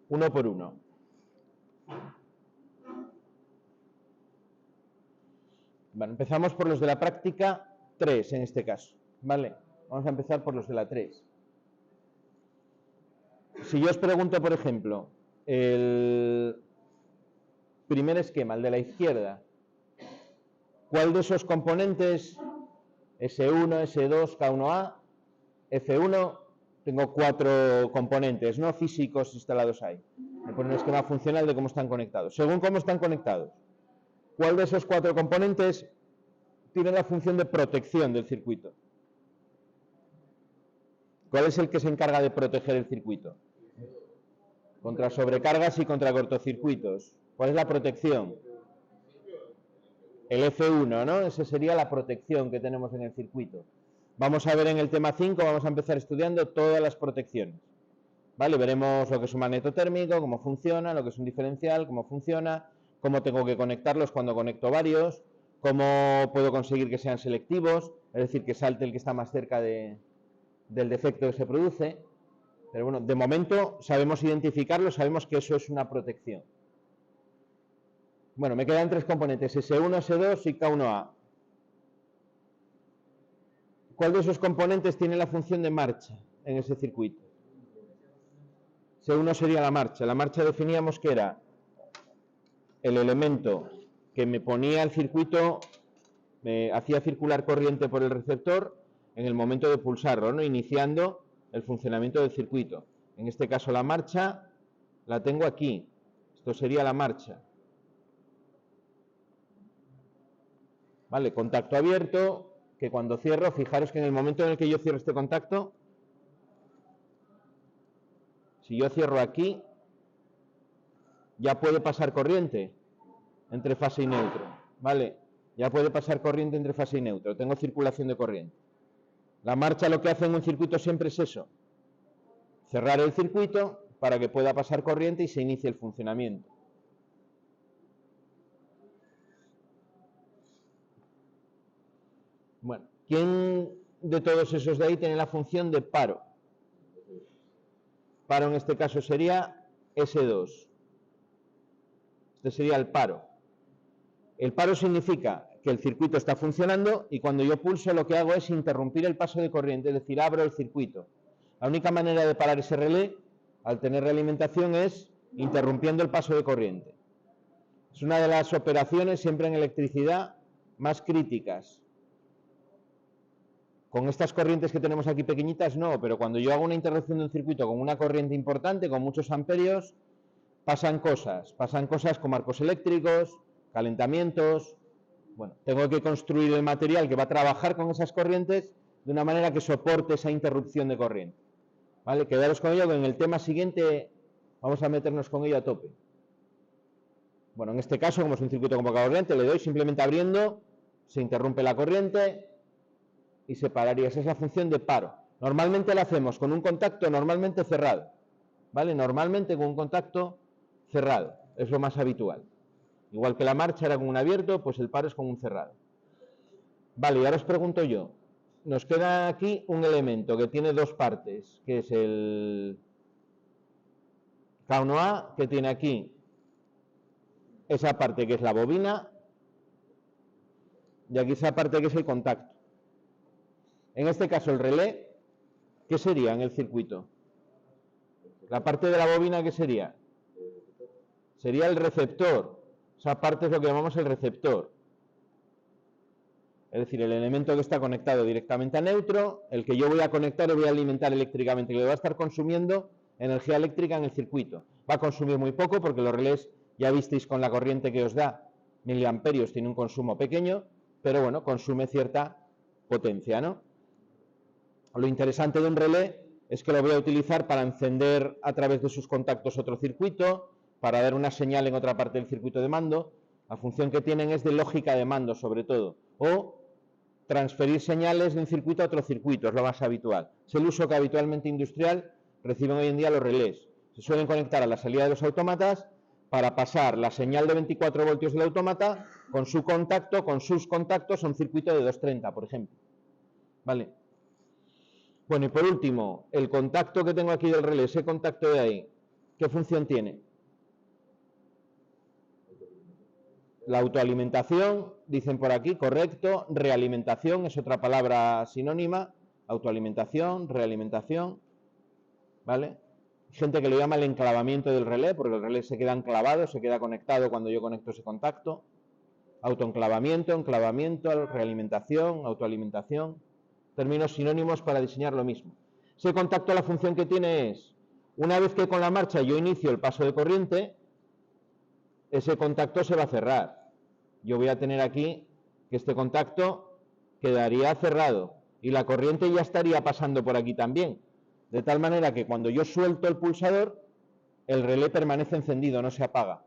uno por uno. Bueno, empezamos por los de la práctica 3 en este caso, ¿vale? Vamos a empezar por los de la 3. Si yo os pregunto, por ejemplo, el primer esquema, el de la izquierda, ¿cuál de esos componentes, S1, S2, K1A, F1, tengo 4 componentes, ¿no?, físicos instalados ahí? Me pone un esquema funcional de cómo están conectados. Según cómo están conectados, ¿cuál de esos 4 componentes tiene la función de protección del circuito? ¿Cuál es el que se encarga de proteger el circuito? Contra sobrecargas y contra cortocircuitos. ¿Cuál es la protección? El F1, ¿no? Esa sería la protección que tenemos en el circuito. Vamos a ver en el tema 5, vamos a empezar estudiando todas las protecciones. ¿Vale? Veremos lo que es un magneto térmico, cómo funciona, lo que es un diferencial, cómo funciona, cómo tengo que conectarlos cuando conecto varios, cómo puedo conseguir que sean selectivos, es decir, que salte el que está más cerca del defecto que se produce. Pero bueno, de momento sabemos identificarlo, sabemos que eso es una protección. Bueno, me quedan 3 componentes, S1, S2 y K1A. ¿Cuál de esos componentes tiene la función de marcha en ese circuito? S1 sería la marcha. La marcha definíamos que era el elemento que me ponía el circuito, me hacía circular corriente por el receptor en el momento de pulsarlo, ¿no?, iniciando el funcionamiento del circuito. En este caso la marcha la tengo aquí. Esto sería la marcha. Vale, contacto abierto, que cuando cierro, fijaros que en el momento en el que yo cierro este contacto, si yo cierro aquí, ya puede pasar corriente entre fase y neutro, ¿vale? Ya puede pasar corriente entre fase y neutro, tengo circulación de corriente. La marcha lo que hace en un circuito siempre es eso, cerrar el circuito para que pueda pasar corriente y se inicie el funcionamiento. Bueno, ¿quién de todos esos de ahí tiene la función de paro? Paro en este caso sería S2. Este sería el paro. El paro significa que el circuito está funcionando y cuando yo pulso lo que hago es interrumpir el paso de corriente, es decir, abro el circuito. La única manera de parar ese relé, al tener realimentación, es interrumpiendo el paso de corriente. Es una de las operaciones siempre en electricidad más críticas. Con estas corrientes que tenemos aquí pequeñitas no, pero cuando yo hago una interrupción de un circuito con una corriente importante, con muchos amperios, pasan cosas como arcos eléctricos, calentamientos. Bueno, tengo que construir el material que va a trabajar con esas corrientes de una manera que soporte esa interrupción de corriente. ¿Vale? Quedaros con ello, que en el tema siguiente vamos a meternos con ello a tope. Bueno, en este caso, como es un circuito con poca corriente, le doy simplemente abriendo, se interrumpe la corriente y se pararía. Esa es la función de paro. Normalmente la hacemos con un contacto normalmente cerrado, ¿vale? Normalmente con un contacto cerrado, es lo más habitual. Igual que la marcha era con un abierto, pues el paro es con un cerrado. Vale, y ahora os pregunto yo, nos queda aquí un elemento que tiene 2 partes, que es el K1A, que tiene aquí esa parte que es la bobina, y aquí esa parte que es el contacto. En este caso el relé, ¿qué sería en el circuito? La parte de la bobina, ¿qué sería? Sería el receptor. Esa parte es lo que llamamos el receptor. Es decir, el elemento que está conectado directamente a neutro, el que yo voy a conectar y voy a alimentar eléctricamente, que le va a estar consumiendo energía eléctrica en el circuito. Va a consumir muy poco porque los relés, ya visteis con la corriente que os da, miliamperios, tiene un consumo pequeño, pero bueno, consume cierta potencia, ¿no? Lo interesante de un relé es que lo voy a utilizar para encender a través de sus contactos otro circuito, para dar una señal en otra parte del circuito de mando. La función que tienen es de lógica de mando, sobre todo, o transferir señales de un circuito a otro circuito, es lo más habitual. Es el uso que habitualmente industrial reciben hoy en día los relés. Se suelen conectar a la salida de los autómatas para pasar la señal de 24 voltios del autómata con su contacto, con sus contactos a un circuito de 230, por ejemplo. ¿Vale? Bueno, y por último, el contacto que tengo aquí del relé, ese contacto de ahí, ¿Qué función tiene? La autoalimentación, dicen por aquí, correcto. Realimentación es otra palabra sinónima. Autoalimentación, realimentación, ¿vale? Gente que lo llama el enclavamiento del relé, porque el relé se queda enclavado, se queda conectado cuando yo conecto ese contacto. Autoenclavamiento, enclavamiento, realimentación, autoalimentación. Términos sinónimos para diseñar lo mismo. Ese contacto, la función que tiene es, una vez que con la marcha yo inicio el paso de corriente, ese contacto se va a cerrar. Yo voy a tener aquí que este contacto quedaría cerrado y la corriente ya estaría pasando por aquí también. De tal manera que cuando yo suelto el pulsador, el relé permanece encendido, no se apaga.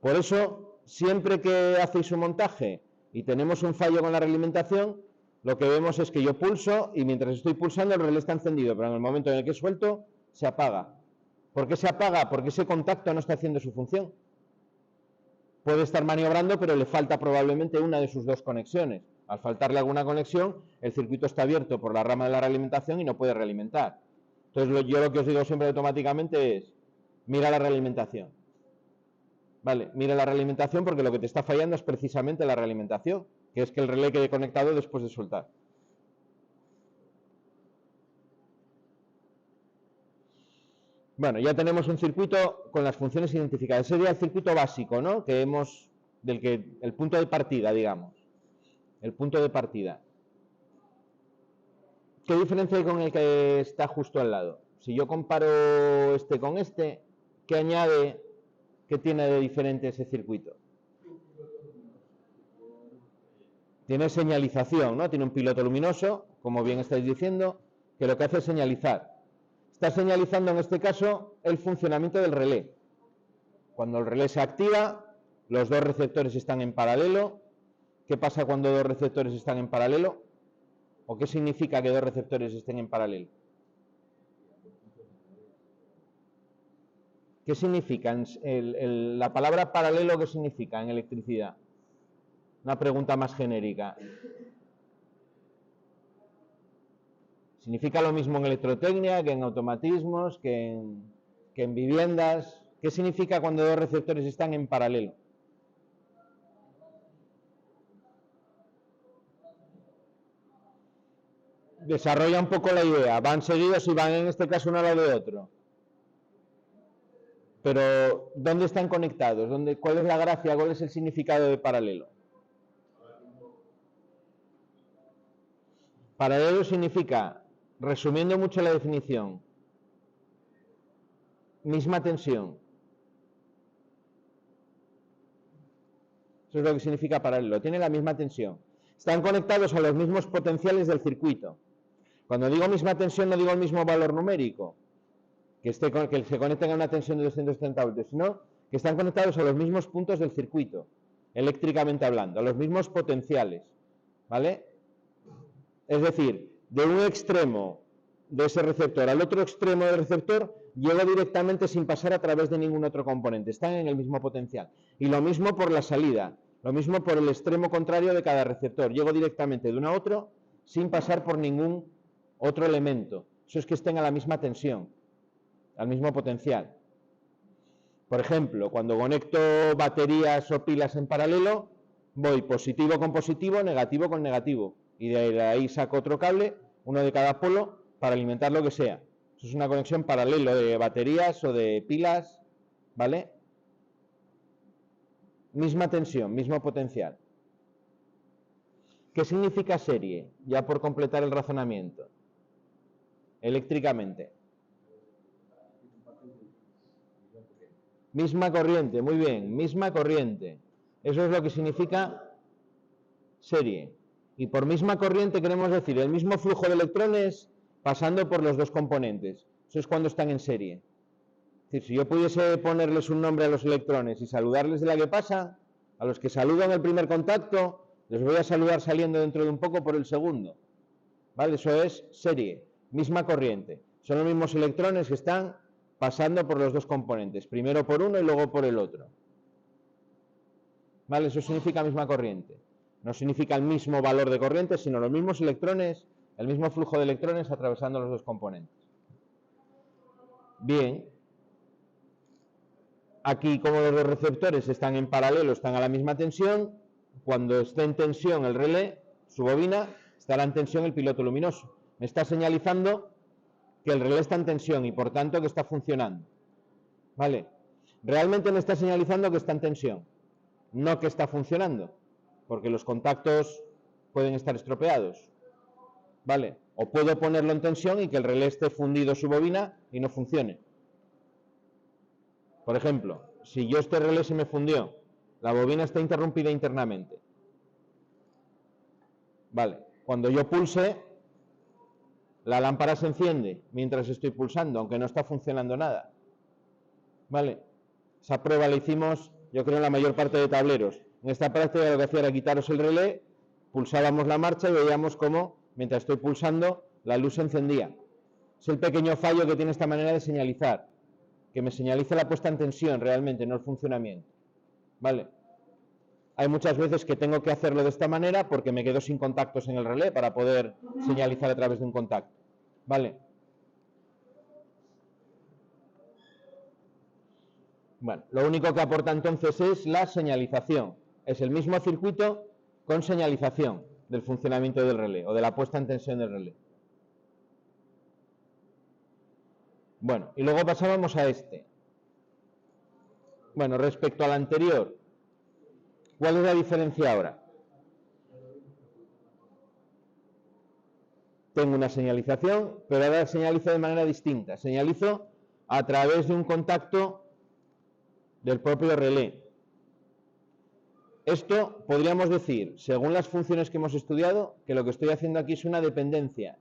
Por eso, siempre que hacéis un montaje y tenemos un fallo con la realimentación, lo que vemos es que yo pulso y mientras estoy pulsando el relé está encendido, pero en el momento en el que suelto, se apaga. ¿Por qué se apaga? Porque ese contacto no está haciendo su función. Puede estar maniobrando, pero le falta probablemente una de sus dos conexiones. Al faltarle alguna conexión, el circuito está abierto por la rama de la realimentación y no puede realimentar. Entonces, yo lo que os digo siempre automáticamente es, mira la realimentación. Vale, mira la realimentación porque lo que te está fallando es precisamente la realimentación, que es que el relé quede conectado después de soltar. Bueno, ya tenemos un circuito con las funciones identificadas. Ese sería el circuito básico, ¿no? Que hemos, el punto de partida, digamos. El punto de partida. ¿Qué diferencia hay con el que está justo al lado? Si yo comparo este con este, ¿qué añade, qué tiene de diferente ese circuito? Tiene señalización, ¿no? Tiene un piloto luminoso, como bien estáis diciendo, que lo que hace es señalizar. Está señalizando en este caso el funcionamiento del relé. Cuando el relé se activa, los dos receptores están en paralelo. ¿Qué pasa cuando dos receptores están en paralelo? ¿O qué significa que dos receptores estén en paralelo? ¿Qué significa? La palabra paralelo, ¿qué significa en electricidad? Una pregunta más genérica. ¿Significa lo mismo en electrotecnia, que en automatismos, que en viviendas? ¿Qué significa cuando dos receptores están en paralelo? Desarrolla un poco la idea. Van seguidos y van en este caso uno al lado de otro. Pero, ¿dónde están conectados? ¿Cuál es la gracia? ¿Cuál es el significado de paralelo? Paralelo significa, resumiendo mucho la definición, misma tensión. Eso es lo que significa paralelo. Tiene la misma tensión. Están conectados a los mismos potenciales del circuito. Cuando digo misma tensión no digo el mismo valor numérico, que se conecten a una tensión de 230 voltios, sino que están conectados a los mismos puntos del circuito, eléctricamente hablando, a los mismos potenciales, ¿vale? Es decir, de un extremo de ese receptor al otro extremo del receptor, llego directamente sin pasar a través de ningún otro componente, están en el mismo potencial. Y lo mismo por la salida, lo mismo por el extremo contrario de cada receptor, llego directamente de uno a otro sin pasar por ningún otro elemento. Eso es que estén a la misma tensión, al mismo potencial. Por ejemplo, cuando conecto baterías o pilas en paralelo, voy positivo con positivo, negativo con negativo. Y de ahí saco otro cable, uno de cada polo, para alimentar lo que sea. Eso es una conexión paralelo de baterías o de pilas, ¿vale? Misma tensión, mismo potencial. ¿Qué significa serie? Ya por completar el razonamiento. Eléctricamente. Misma corriente, muy bien, misma corriente. Eso es lo que significa serie. Y por misma corriente queremos decir el mismo flujo de electrones pasando por los dos componentes. Eso es cuando están en serie. Es decir, si yo pudiese ponerles un nombre a los electrones y saludarles de la que pasa, a los que saludan el primer contacto, les voy a saludar saliendo dentro de un poco por el segundo. ¿Vale? Eso es serie, misma corriente. Son los mismos electrones que están pasando por los dos componentes, primero por uno y luego por el otro. ¿Vale? Eso significa misma corriente. No significa el mismo valor de corriente, sino los mismos electrones, el mismo flujo de electrones atravesando los dos componentes. Bien, Aquí, como los dos receptores están en paralelo, están a la misma tensión, cuando esté en tensión el relé, su bobina, estará en tensión el piloto luminoso. Me está señalizando que el relé está en tensión y por tanto que está funcionando. ¿Vale? Realmente me está señalizando que está en tensión, no que está funcionando, porque los contactos pueden estar estropeados. ¿Vale? O puedo ponerlo en tensión y que el relé esté fundido su bobina y no funcione. Por ejemplo, si yo este relé se me fundió, la bobina está interrumpida internamente. Vale, cuando yo pulse, la lámpara se enciende mientras estoy pulsando, aunque no está funcionando nada. Vale, esa prueba la hicimos, yo creo, en la mayor parte de tableros. En esta práctica lo que hacía era quitaros el relé, pulsábamos la marcha y veíamos cómo, mientras estoy pulsando, la luz se encendía. Es el pequeño fallo que tiene esta manera de señalizar, que me señaliza la puesta en tensión realmente, no el funcionamiento. ¿Vale? Hay muchas veces que tengo que hacerlo de esta manera porque me quedo sin contactos en el relé para poder señalizar a través de un contacto. ¿Vale? Bueno, lo único que aporta entonces es la señalización. Es el mismo circuito con señalización del funcionamiento del relé o de la puesta en tensión del relé. Bueno, y luego pasábamos a este. Bueno, respecto al anterior, ¿cuál es la diferencia ahora? Tengo una señalización, pero ahora señalizo de manera distinta. Señalizo a través de un contacto del propio relé. Esto podríamos decir, según las funciones que hemos estudiado, que lo que estoy haciendo aquí es una dependencia.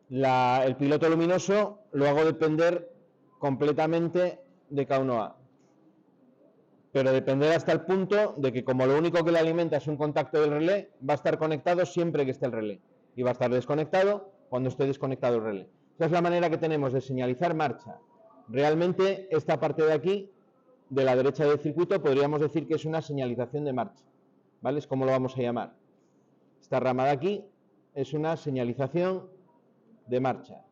El piloto luminoso lo hago depender completamente de K1A. Pero depender hasta el punto de que como lo único que le alimenta es un contacto del relé, va a estar conectado siempre que esté el relé. Y va a estar desconectado cuando esté desconectado el relé. Esa es la manera que tenemos de señalizar marcha. Realmente esta parte de aquí, de la derecha del circuito, podríamos decir que es una señalización de marcha. ¿Vale? Es como lo vamos a llamar. Esta rama de aquí es una señalización de marcha.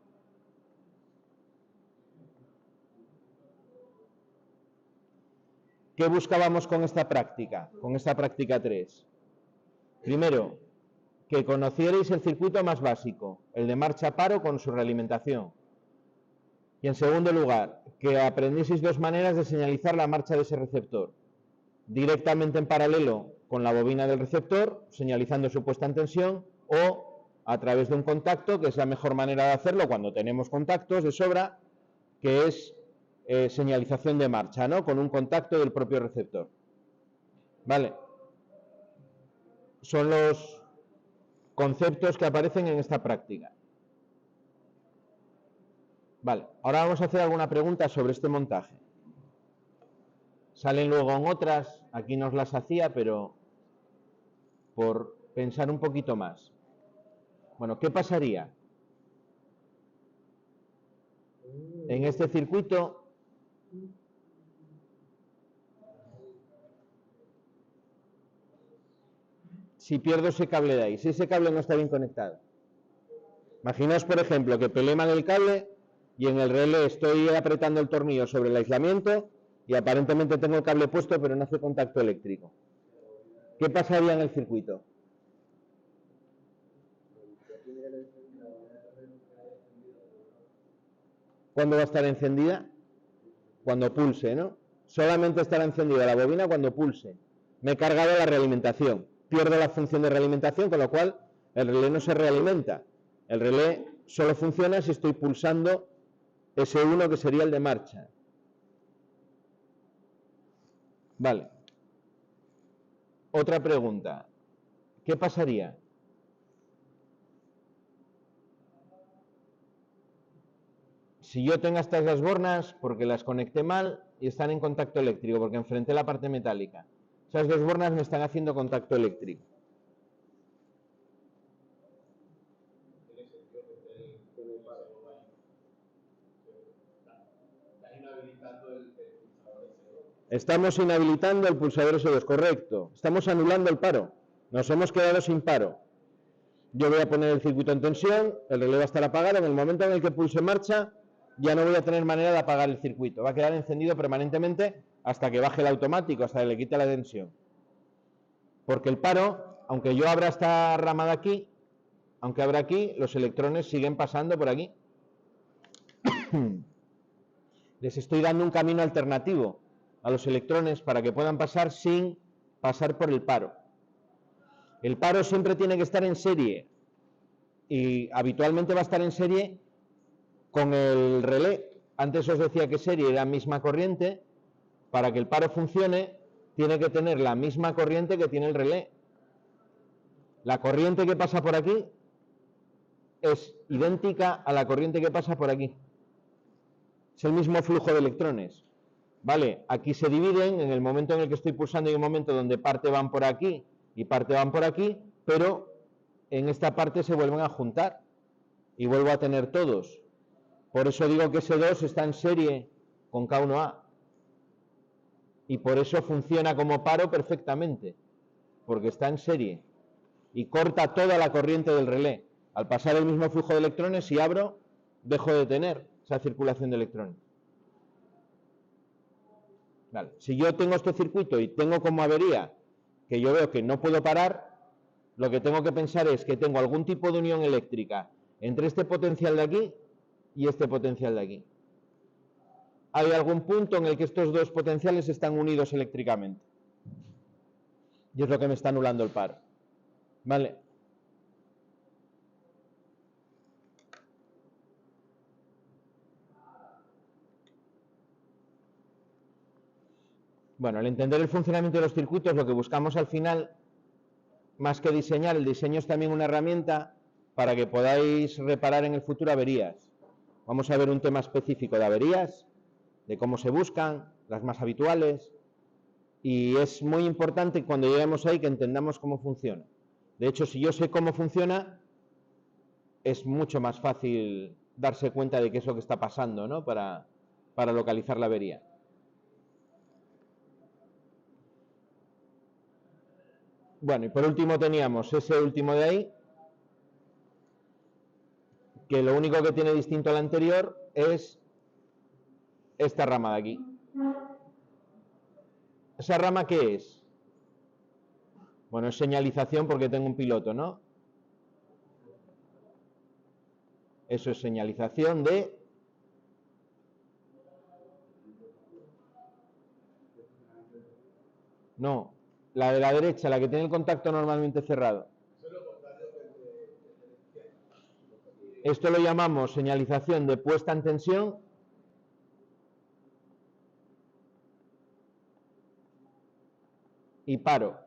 ¿Qué buscábamos con esta práctica? Con esta práctica 3. Primero, que conocierais el circuito más básico, el de marcha-paro con su realimentación. Y en segundo lugar, que aprendieseis dos maneras de señalizar la marcha de ese receptor. Directamente en paralelo con la bobina del receptor, señalizando su puesta en tensión, o a través de un contacto, que es la mejor manera de hacerlo cuando tenemos contactos de sobra, que es señalización de marcha, ¿no? Con un contacto del propio receptor. Vale. Son los conceptos que aparecen en esta práctica. Vale, ahora vamos a hacer alguna pregunta sobre este montaje. Salen luego en otras, aquí nos las hacía, pero por pensar un poquito más. Bueno, ¿qué pasaría en este circuito si pierdo ese cable de ahí, si ese cable no está bien conectado? Imaginaos, por ejemplo, que peleé mal el cable y en el relé estoy apretando el tornillo sobre el aislamiento y aparentemente tengo el cable puesto pero no hace contacto eléctrico. ¿Qué pasaría en el circuito? ¿Cuándo va a estar encendida? Cuando pulse, ¿no? Solamente estará encendida la bobina cuando pulse. Me he cargado la realimentación. Pierdo la función de realimentación, con lo cual el relé no se realimenta. El relé solo funciona si estoy pulsando ese 1 que sería el de marcha. Vale. Otra pregunta. ¿Qué pasaría? Si yo tengo estas dos bornas porque las conecté mal y están en contacto eléctrico, porque enfrenté la parte metálica. Esas dos bornas me están haciendo contacto eléctrico. Estamos inhabilitando el pulsador S2, correcto. Estamos anulando el paro. Nos hemos quedado sin paro. Yo voy a poner el circuito en tensión, el relé va a estar apagado. En el momento en el que pulse marcha, ya no voy a tener manera de apagar el circuito. Va a quedar encendido permanentemente hasta que baje el automático, hasta que le quite la tensión. Porque el paro, aunque yo abra esta rama de aquí, aunque abra aquí, los electrones siguen pasando por aquí. Les estoy dando un camino alternativo a los electrones para que puedan pasar sin pasar por el paro. El paro siempre tiene que estar en serie y habitualmente va a estar en serie con el relé. Antes os decía que serie era misma corriente. Para que el paro funcione tiene que tener la misma corriente que tiene el relé. La corriente que pasa por aquí es idéntica a la corriente que pasa por aquí. Es el mismo flujo de electrones. Vale, aquí se dividen en el momento en el que estoy pulsando, hay un momento donde parte van por aquí y parte van por aquí, pero en esta parte se vuelven a juntar y vuelvo a tener todos. Por eso digo que S2 está en serie con K1A y por eso funciona como paro perfectamente, porque está en serie y corta toda la corriente del relé. Al pasar el mismo flujo de electrones, si abro, dejo de tener esa circulación de electrones. Vale. Si yo tengo este circuito y tengo como avería que yo veo que no puedo parar, lo que tengo que pensar es que tengo algún tipo de unión eléctrica entre este potencial de aquí y este potencial de aquí. Hay algún punto en el que estos dos potenciales están unidos eléctricamente. Y es lo que me está anulando el paro. ¿Vale? Bueno, al entender el funcionamiento de los circuitos, lo que buscamos al final, más que diseñar, el diseño es también una herramienta para que podáis reparar en el futuro averías. Vamos a ver un tema específico de averías, de cómo se buscan, las más habituales, y es muy importante cuando lleguemos ahí que entendamos cómo funciona. De hecho, si yo sé cómo funciona, es mucho más fácil darse cuenta de qué es lo que está pasando, ¿no? Para localizar la avería. Bueno, y por último teníamos ese último de ahí, que lo único que tiene distinto al anterior es esta rama de aquí. ¿Esa rama qué es? Bueno, es señalización porque tengo un piloto, ¿no? Eso es señalización de... No, la de la derecha, la que tiene el contacto normalmente cerrado. Esto lo llamamos señalización de puesta en tensión y paro.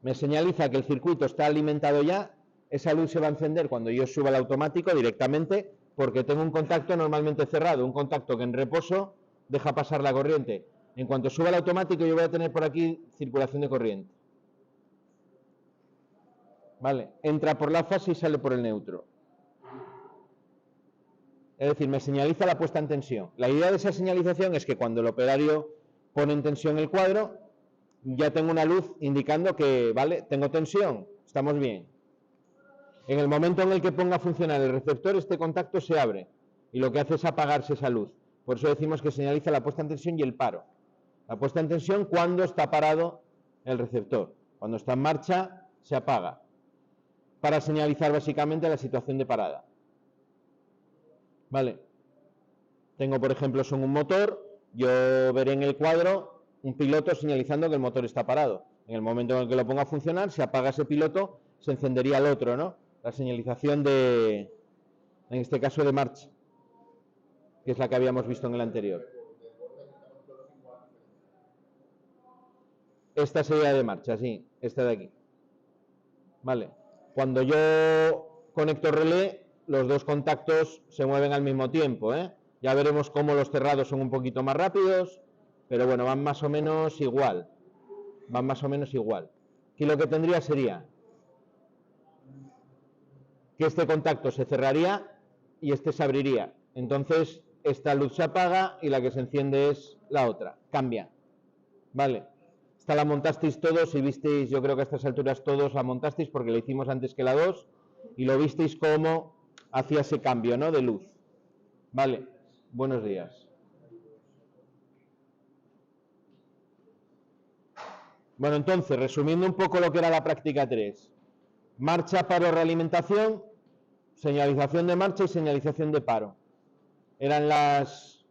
Me señaliza que el circuito está alimentado ya, esa luz se va a encender cuando yo suba el automático directamente porque tengo un contacto normalmente cerrado, un contacto que en reposo deja pasar la corriente. En cuanto suba el automático yo voy a tener por aquí circulación de corriente. ¿Vale? Entra por la fase y sale por el neutro. Es decir, me señaliza la puesta en tensión. La idea de esa señalización es que cuando el operario pone en tensión el cuadro, ya tengo una luz indicando que, vale, tengo tensión, estamos bien. En el momento en el que ponga a funcionar el receptor, este contacto se abre y lo que hace es apagarse esa luz. Por eso decimos que señaliza la puesta en tensión y el paro. La puesta en tensión cuando está parado el receptor. Cuando está en marcha, se apaga. Para señalizar básicamente la situación de parada. Vale. Tengo, por ejemplo, son un motor. Yo veré en el cuadro un piloto señalizando que el motor está parado. En el momento en el que lo ponga a funcionar, se apaga ese piloto, se encendería el otro, ¿no? La señalización de, en este caso, de marcha, que es la que habíamos visto en el anterior. Esta sería de marcha, sí, esta de aquí. Vale. Cuando yo conecto relé, los dos contactos se mueven al mismo tiempo, ¿eh? Ya veremos cómo los cerrados son un poquito más rápidos, pero bueno, van más o menos igual. Van más o menos igual. Aquí lo que tendría sería que este contacto se cerraría y este se abriría. Entonces, esta luz se apaga y la que se enciende es la otra. Cambia. ¿Vale? Esta la montasteis todos y visteis, yo creo que a estas alturas todos la montasteis porque la hicimos antes que la 2 y lo visteis cómo hacía ese cambio, ¿no?, de luz. Vale, buenos días. Bueno, entonces, resumiendo un poco lo que era la práctica 3. Marcha, paro, realimentación, señalización de marcha y señalización de paro. Eran los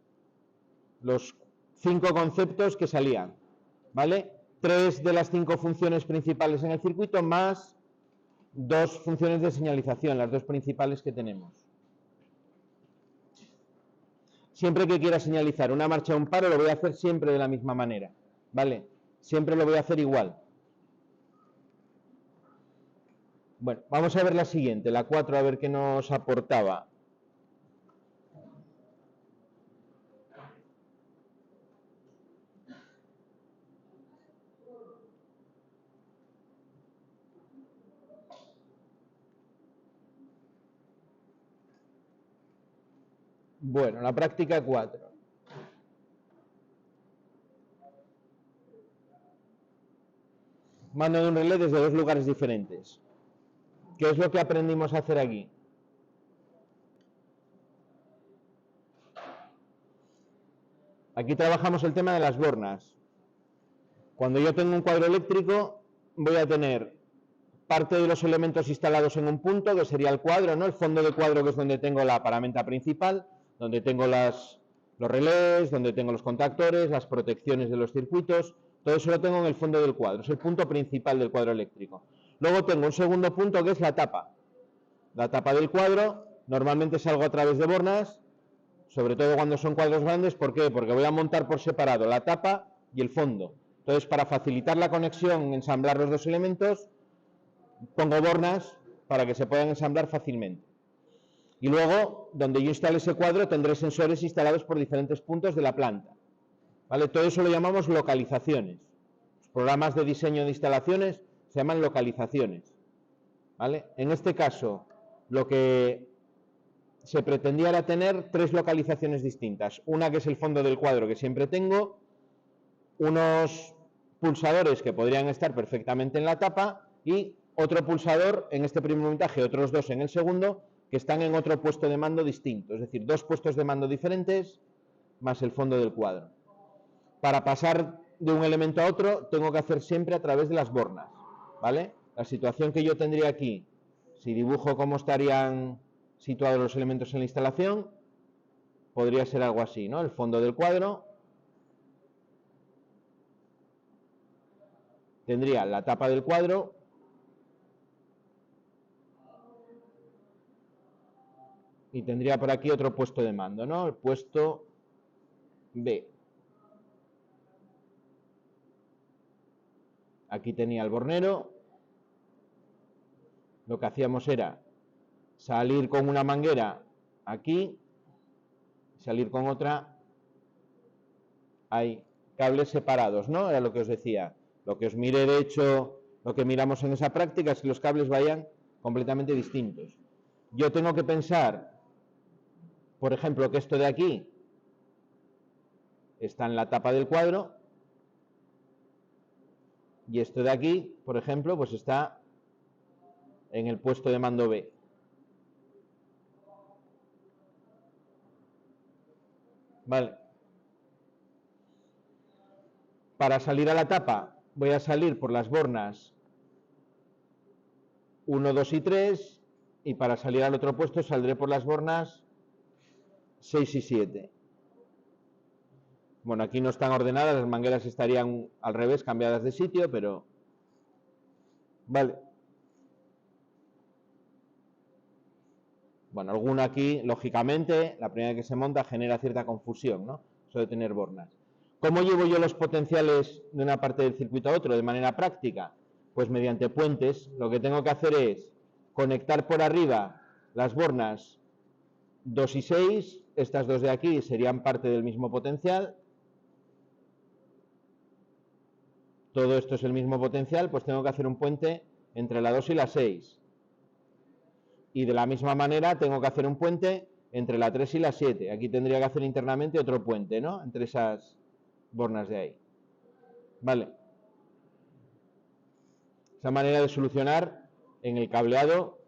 5 conceptos que salían, ¿vale? 3 de las 5 funciones principales en el circuito, más 2 funciones de señalización, las 2 principales que tenemos. Siempre que quiera señalizar una marcha o un paro, lo voy a hacer siempre de la misma manera, ¿vale? Siempre lo voy a hacer igual. Bueno, vamos a ver la siguiente, la 4, a ver qué nos aportaba. Bueno, la práctica 4. Mando de un relé desde 2 lugares diferentes. ¿Qué es lo que aprendimos a hacer aquí? Aquí trabajamos el tema de las bornas. Cuando yo tengo un cuadro eléctrico, voy a tener parte de los elementos instalados en un punto, que sería el cuadro, ¿no? El fondo de cuadro, que es donde tengo la paramenta principal, donde tengo los relés, donde tengo los contactores, las protecciones de los circuitos. Todo eso lo tengo en el fondo del cuadro. Es el punto principal del cuadro eléctrico. Luego tengo un segundo punto, que es la tapa. La tapa del cuadro, normalmente salgo a través de bornas, sobre todo cuando son cuadros grandes. ¿Por qué? Porque voy a montar por separado la tapa y el fondo. Entonces, para facilitar la conexión, ensamblar los 2 elementos, pongo bornas para que se puedan ensamblar fácilmente. Y luego, donde yo instale ese cuadro, tendré sensores instalados por diferentes puntos de la planta, ¿vale? Todo eso lo llamamos localizaciones. Los programas de diseño de instalaciones se llaman localizaciones, ¿vale? En este caso, lo que se pretendía era tener 3 localizaciones distintas. Una, que es el fondo del cuadro, que siempre tengo, unos pulsadores que podrían estar perfectamente en la tapa y otro pulsador en este primer montaje, otros 2 en el segundo, que están en otro puesto de mando distinto, es decir, 2 puestos de mando diferentes más el fondo del cuadro. Para pasar de un elemento a otro, tengo que hacer siempre a través de las bornas, ¿vale? La situación que yo tendría aquí, si dibujo cómo estarían situados los elementos en la instalación, podría ser algo así, ¿no? El fondo del cuadro, tendría la tapa del cuadro, y tendría por aquí otro puesto de mando, ¿no? El puesto B. Aquí tenía el bornero. Lo que hacíamos era salir con una manguera aquí, salir con otra. Hay cables separados, ¿no? Era lo que os decía. Lo que os miré, de hecho, lo que miramos en esa práctica es que los cables vayan completamente distintos. Yo tengo que pensar, por ejemplo, que esto de aquí está en la tapa del cuadro y esto de aquí, por ejemplo, pues está en el puesto de mando B. Vale. Para salir a la tapa voy a salir por las bornas 1, 2 y 3, y para salir al otro puesto saldré por las bornas 6 y 7. Bueno, aquí no están ordenadas, las mangueras estarían al revés, cambiadas de sitio, pero... Vale. Bueno, alguna aquí, lógicamente, la primera que se monta genera cierta confusión, ¿no? Eso de tener bornas. ¿Cómo llevo yo los potenciales de una parte del circuito a otro de manera práctica? Pues mediante puentes. Lo que tengo que hacer es conectar por arriba las bornas 2 y 6, estas 2 de aquí serían parte del mismo potencial. Todo esto es el mismo potencial, pues tengo que hacer un puente entre la 2 y la 6. Y de la misma manera tengo que hacer un puente entre la 3 y la 7. Aquí tendría que hacer internamente otro puente, ¿no? Entre esas bornas de ahí. Vale. esa manera de solucionar en el cableado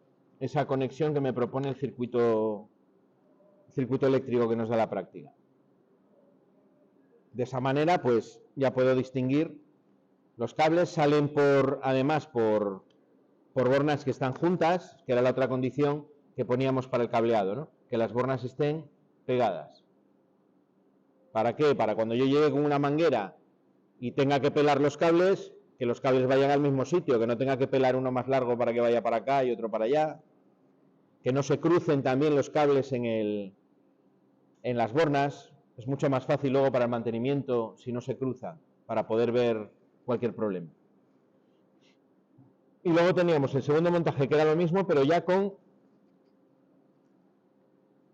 esa conexión que me propone el circuito eléctrico que nos da la práctica. De esa manera, pues ya puedo distinguir los cables, salen además por bornas que están juntas, que era la otra condición que poníamos para el cableado, ¿no? Que las bornas estén pegadas. ¿Para qué? Para cuando yo llegue con una manguera y tenga que pelar los cables, que los cables vayan al mismo sitio, que no tenga que pelar uno más largo para que vaya para acá y otro para allá, que no se crucen también los cables en las bornas. Es mucho más fácil luego para el mantenimiento si no se cruza, para poder ver cualquier problema. Y luego teníamos el segundo montaje, que era lo mismo, pero ya con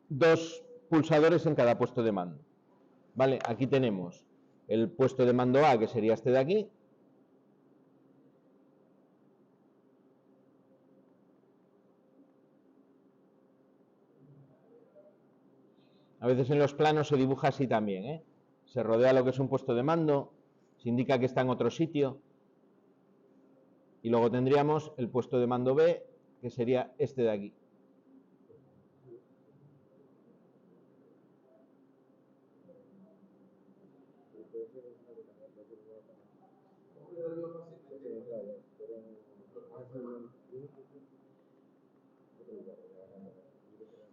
2 pulsadores en cada puesto de mando. Vale, aquí tenemos el puesto de mando A, que sería este de aquí. A veces en los planos se dibuja así también, ¿eh? Se rodea lo que es un puesto de mando, se indica que está en otro sitio. Y luego tendríamos el puesto de mando B, que sería este de aquí.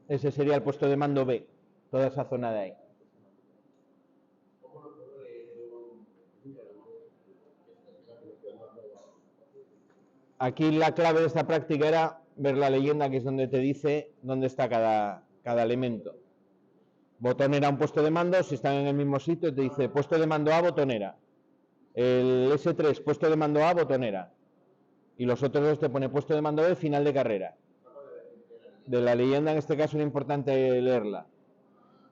Ese sería el puesto de mando B, toda esa zona de ahí. Aquí la clave de esta práctica era ver la leyenda, que es donde te dice dónde está cada elemento. Botonera, un puesto de mando, si están en el mismo sitio, te dice puesto de mando A, botonera. El S3, puesto de mando A, botonera. Y los otros dos te pone puesto de mando B, final de carrera. De la leyenda, en este caso, es importante leerla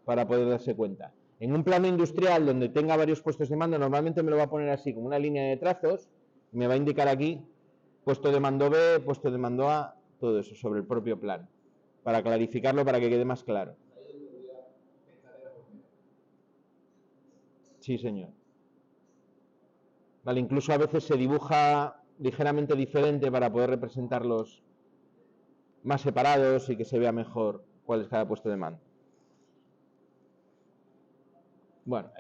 para poder darse cuenta. En un plano industrial donde tenga varios puestos de mando, normalmente me lo va a poner así, como una línea de trazos, y me va a indicar aquí puesto de mando B, puesto de mando A, todo eso sobre el propio plano, para clarificarlo, para que quede más claro. Sí, señor. Vale, incluso a veces se dibuja ligeramente diferente para poder representarlos más separados y que se vea mejor cuál es cada puesto de mando. Bueno,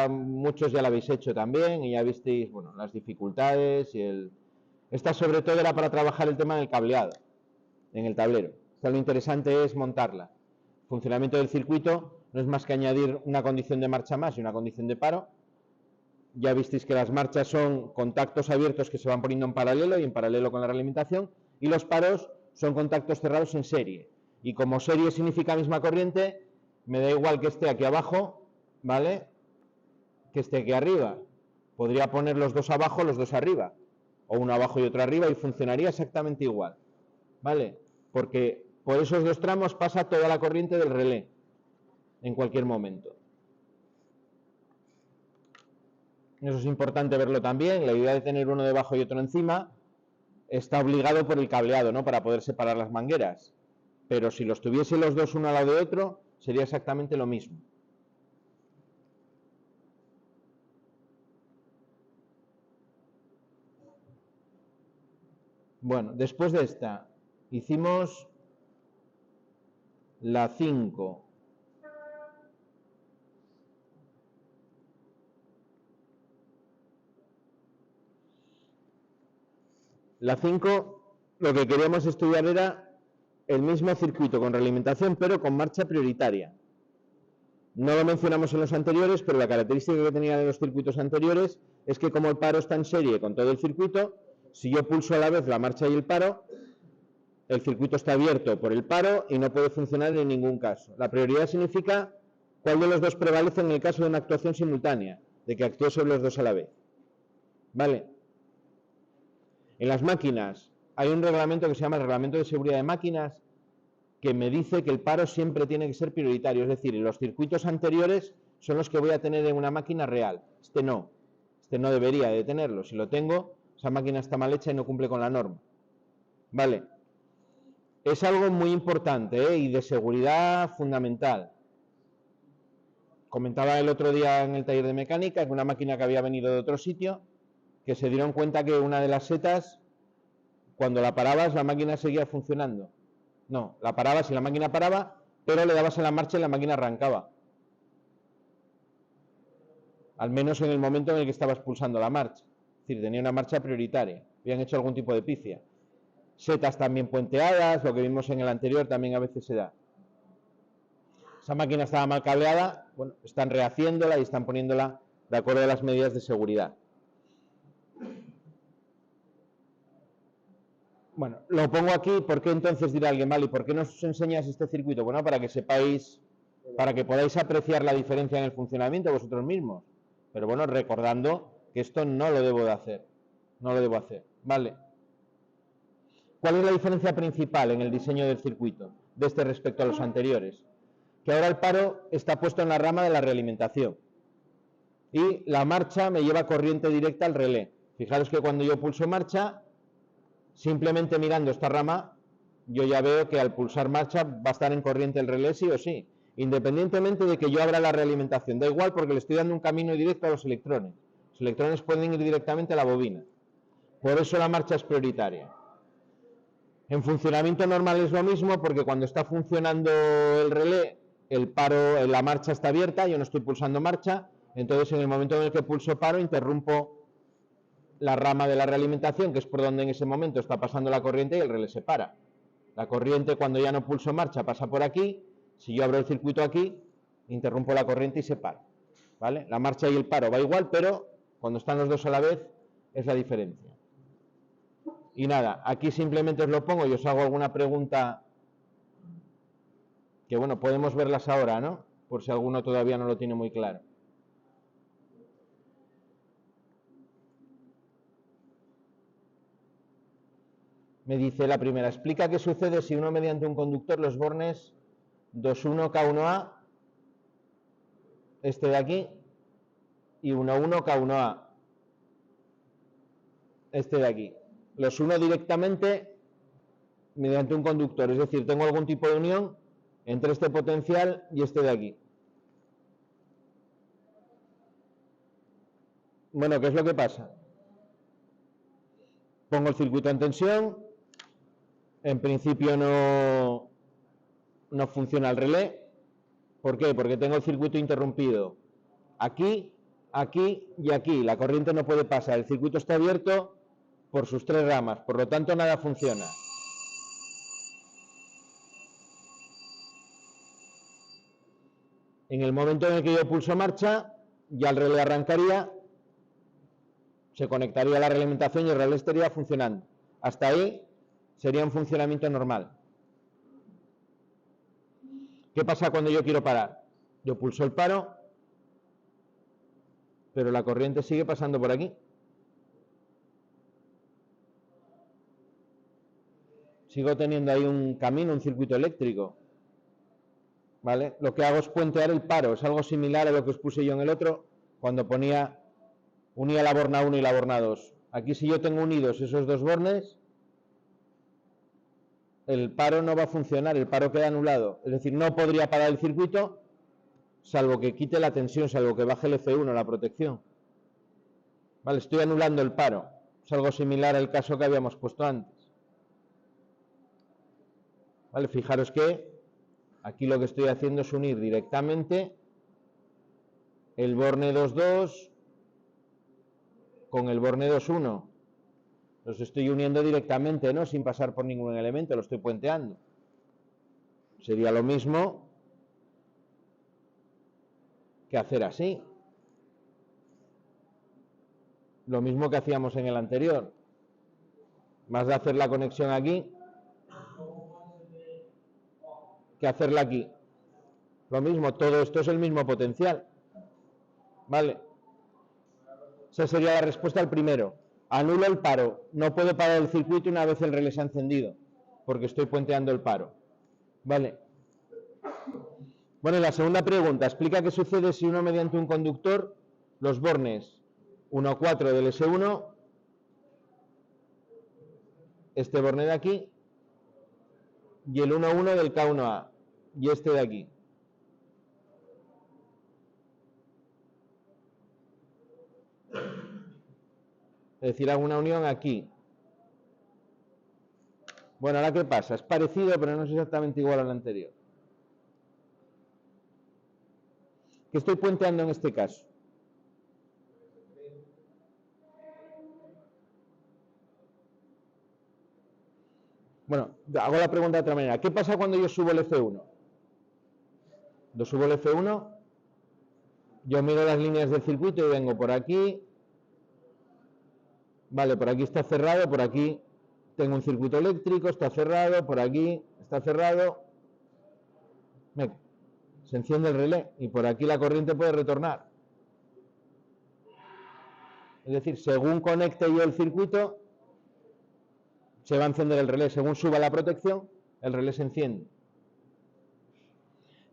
muchos ya lo habéis hecho también y ya visteis, bueno, las dificultades y esta sobre todo era para trabajar el tema del cableado en el tablero. Lo interesante es montarla. El funcionamiento del circuito no es más que añadir una condición de marcha más y una condición de paro. Ya visteis que las marchas son contactos abiertos que se van poniendo en paralelo y en paralelo con la realimentación, y los paros son contactos cerrados en serie. Y como serie significa misma corriente, me da igual que esté aquí abajo, ¿vale?, que esté aquí arriba. Podría poner los dos abajo, los dos arriba, o uno abajo y otro arriba, y funcionaría exactamente igual, ¿vale? Porque por esos dos tramos pasa toda la corriente del relé en cualquier momento. Eso es importante verlo también. La idea de tener uno debajo y otro encima está obligado por el cableado, ¿no?, para poder separar las mangueras. Pero si los tuviese los dos uno al lado de otro, sería exactamente lo mismo. Bueno, después de esta, hicimos la 5. La 5, lo que queríamos estudiar era el mismo circuito con realimentación, pero con marcha prioritaria. No lo mencionamos en los anteriores, pero la característica que tenía de los circuitos anteriores es que como el paro está en serie con todo el circuito, si yo pulso a la vez la marcha y el paro, el circuito está abierto por el paro y no puede funcionar en ningún caso. La prioridad significa cuál de los dos prevalece en el caso de una actuación simultánea, de que actúe sobre los dos a la vez. ¿Vale? En las máquinas hay un reglamento que se llama el Reglamento de Seguridad de Máquinas, que me dice que el paro siempre tiene que ser prioritario. Es decir, los circuitos anteriores son los que voy a tener en una máquina real. Este no debería de tenerlo. Si lo tengo, esa máquina está mal hecha y no cumple con la norma. Vale. Es algo muy importante, y de seguridad fundamental. Comentaba el otro día en el taller de mecánica que una máquina que había venido de otro sitio, que se dieron cuenta que una de las setas Cuando la parabas, la máquina seguía funcionando. No, la parabas y la máquina paraba, pero le dabas en la marcha y la máquina arrancaba. Al menos en el momento en el que estabas pulsando la marcha. Es decir, tenía una marcha prioritaria. Habían hecho algún tipo de pifia. Setas también puenteadas, lo que vimos en el anterior también a veces se da. Esa máquina estaba mal cableada, bueno, están rehaciéndola y están poniéndola de acuerdo a las medidas de seguridad. Bueno, lo pongo aquí, ¿por qué entonces dirá alguien, vale, ¿y por qué nos enseñas este circuito? Bueno, para que sepáis, para que podáis apreciar la diferencia en el funcionamiento vosotros mismos. Pero bueno, recordando que esto no lo debo de hacer, no lo debo hacer, ¿vale? ¿Cuál es la diferencia principal en el diseño del circuito de este respecto a los anteriores? Que ahora el paro está puesto en la rama de la realimentación y la marcha me lleva corriente directa al relé. Fijaros que cuando yo pulso marcha, simplemente mirando esta rama, yo ya veo que al pulsar marcha va a estar en corriente el relé sí o sí, independientemente de que yo abra la realimentación. Da igual porque le estoy dando un camino directo a los electrones. Los electrones pueden ir directamente a la bobina. Por eso la marcha es prioritaria. En funcionamiento normal es lo mismo porque cuando está funcionando el relé, el paro, la marcha está abierta, yo no estoy pulsando marcha, entonces en el momento en el que pulso paro interrumpo la rama de la realimentación, que es por donde en ese momento está pasando la corriente y el relé se para. La corriente cuando ya no pulso marcha pasa por aquí, si yo abro el circuito aquí, interrumpo la corriente y se para. ¿Vale? La marcha y el paro va igual, pero cuando están los dos a la vez es la diferencia. Y nada, aquí simplemente os lo pongo y os hago alguna pregunta que bueno, podemos verlas ahora, ¿no? Por si alguno todavía no lo tiene muy claro. Me dice la primera, explica qué sucede si uno mediante un conductor los bornes 21K1A, este de aquí, y 11K1A, este de aquí. Los uno directamente mediante un conductor, es decir, tengo algún tipo de unión entre este potencial y este de aquí. Bueno, ¿qué es lo que pasa? Pongo el circuito en tensión, en principio no funciona el relé. ¿Por qué? Porque tengo el circuito interrumpido aquí, aquí y aquí. La corriente no puede pasar. El circuito está abierto por sus tres ramas, por lo tanto nada funciona. En el momento en el que yo pulso marcha, ya el relé arrancaría, se conectaría a la realimentación y el relé estaría funcionando. Hasta ahí sería un funcionamiento normal. ¿Qué pasa cuando yo quiero parar? Yo pulso el paro, pero la corriente sigue pasando por aquí. Sigo teniendo ahí un camino, un circuito eléctrico. ¿Vale? Lo que hago es puentear el paro. Es algo similar a lo que os puse yo en el otro, cuando unía la borna 1 y la borna 2. Aquí si yo tengo unidos esos dos bornes, el paro no va a funcionar, el paro queda anulado. Es decir, no podría parar el circuito, salvo que quite la tensión, salvo que baje el F1, la protección. Vale, estoy anulando el paro. Es algo similar al caso que habíamos puesto antes. Vale, fijaros que aquí lo que estoy haciendo es unir directamente el borne 2.2 con el borne 2.1. Los estoy uniendo directamente, ¿no? Sin pasar por ningún elemento, lo estoy puenteando. Sería lo mismo que hacer así. Lo mismo que hacíamos en el anterior. Más de hacer la conexión aquí que hacerla aquí. Lo mismo, todo esto es el mismo potencial. ¿Vale? Esa sería la respuesta al primero. Anulo el paro. No puedo parar el circuito una vez el relé se ha encendido, porque estoy puenteando el paro. ¿Vale? Bueno, y la segunda pregunta. Explica qué sucede si uno mediante un conductor, los bornes 1,4 del S1, este borne de aquí, y el 1,1 del K1A, y este de aquí. Es decir, hago una unión aquí. Bueno, ahora ¿qué pasa? Es parecido, pero no es exactamente igual al anterior. ¿Qué estoy puenteando en este caso? Bueno, hago la pregunta de otra manera. ¿Qué pasa cuando yo subo el F1? Cuando subo el F1, yo miro las líneas del circuito y vengo por aquí. Vale, por aquí está cerrado, por aquí tengo un circuito eléctrico, está cerrado, por aquí está cerrado. Se enciende el relé y por aquí la corriente puede retornar. Es decir, según conecte yo el circuito, se va a encender el relé. Según suba la protección, el relé se enciende.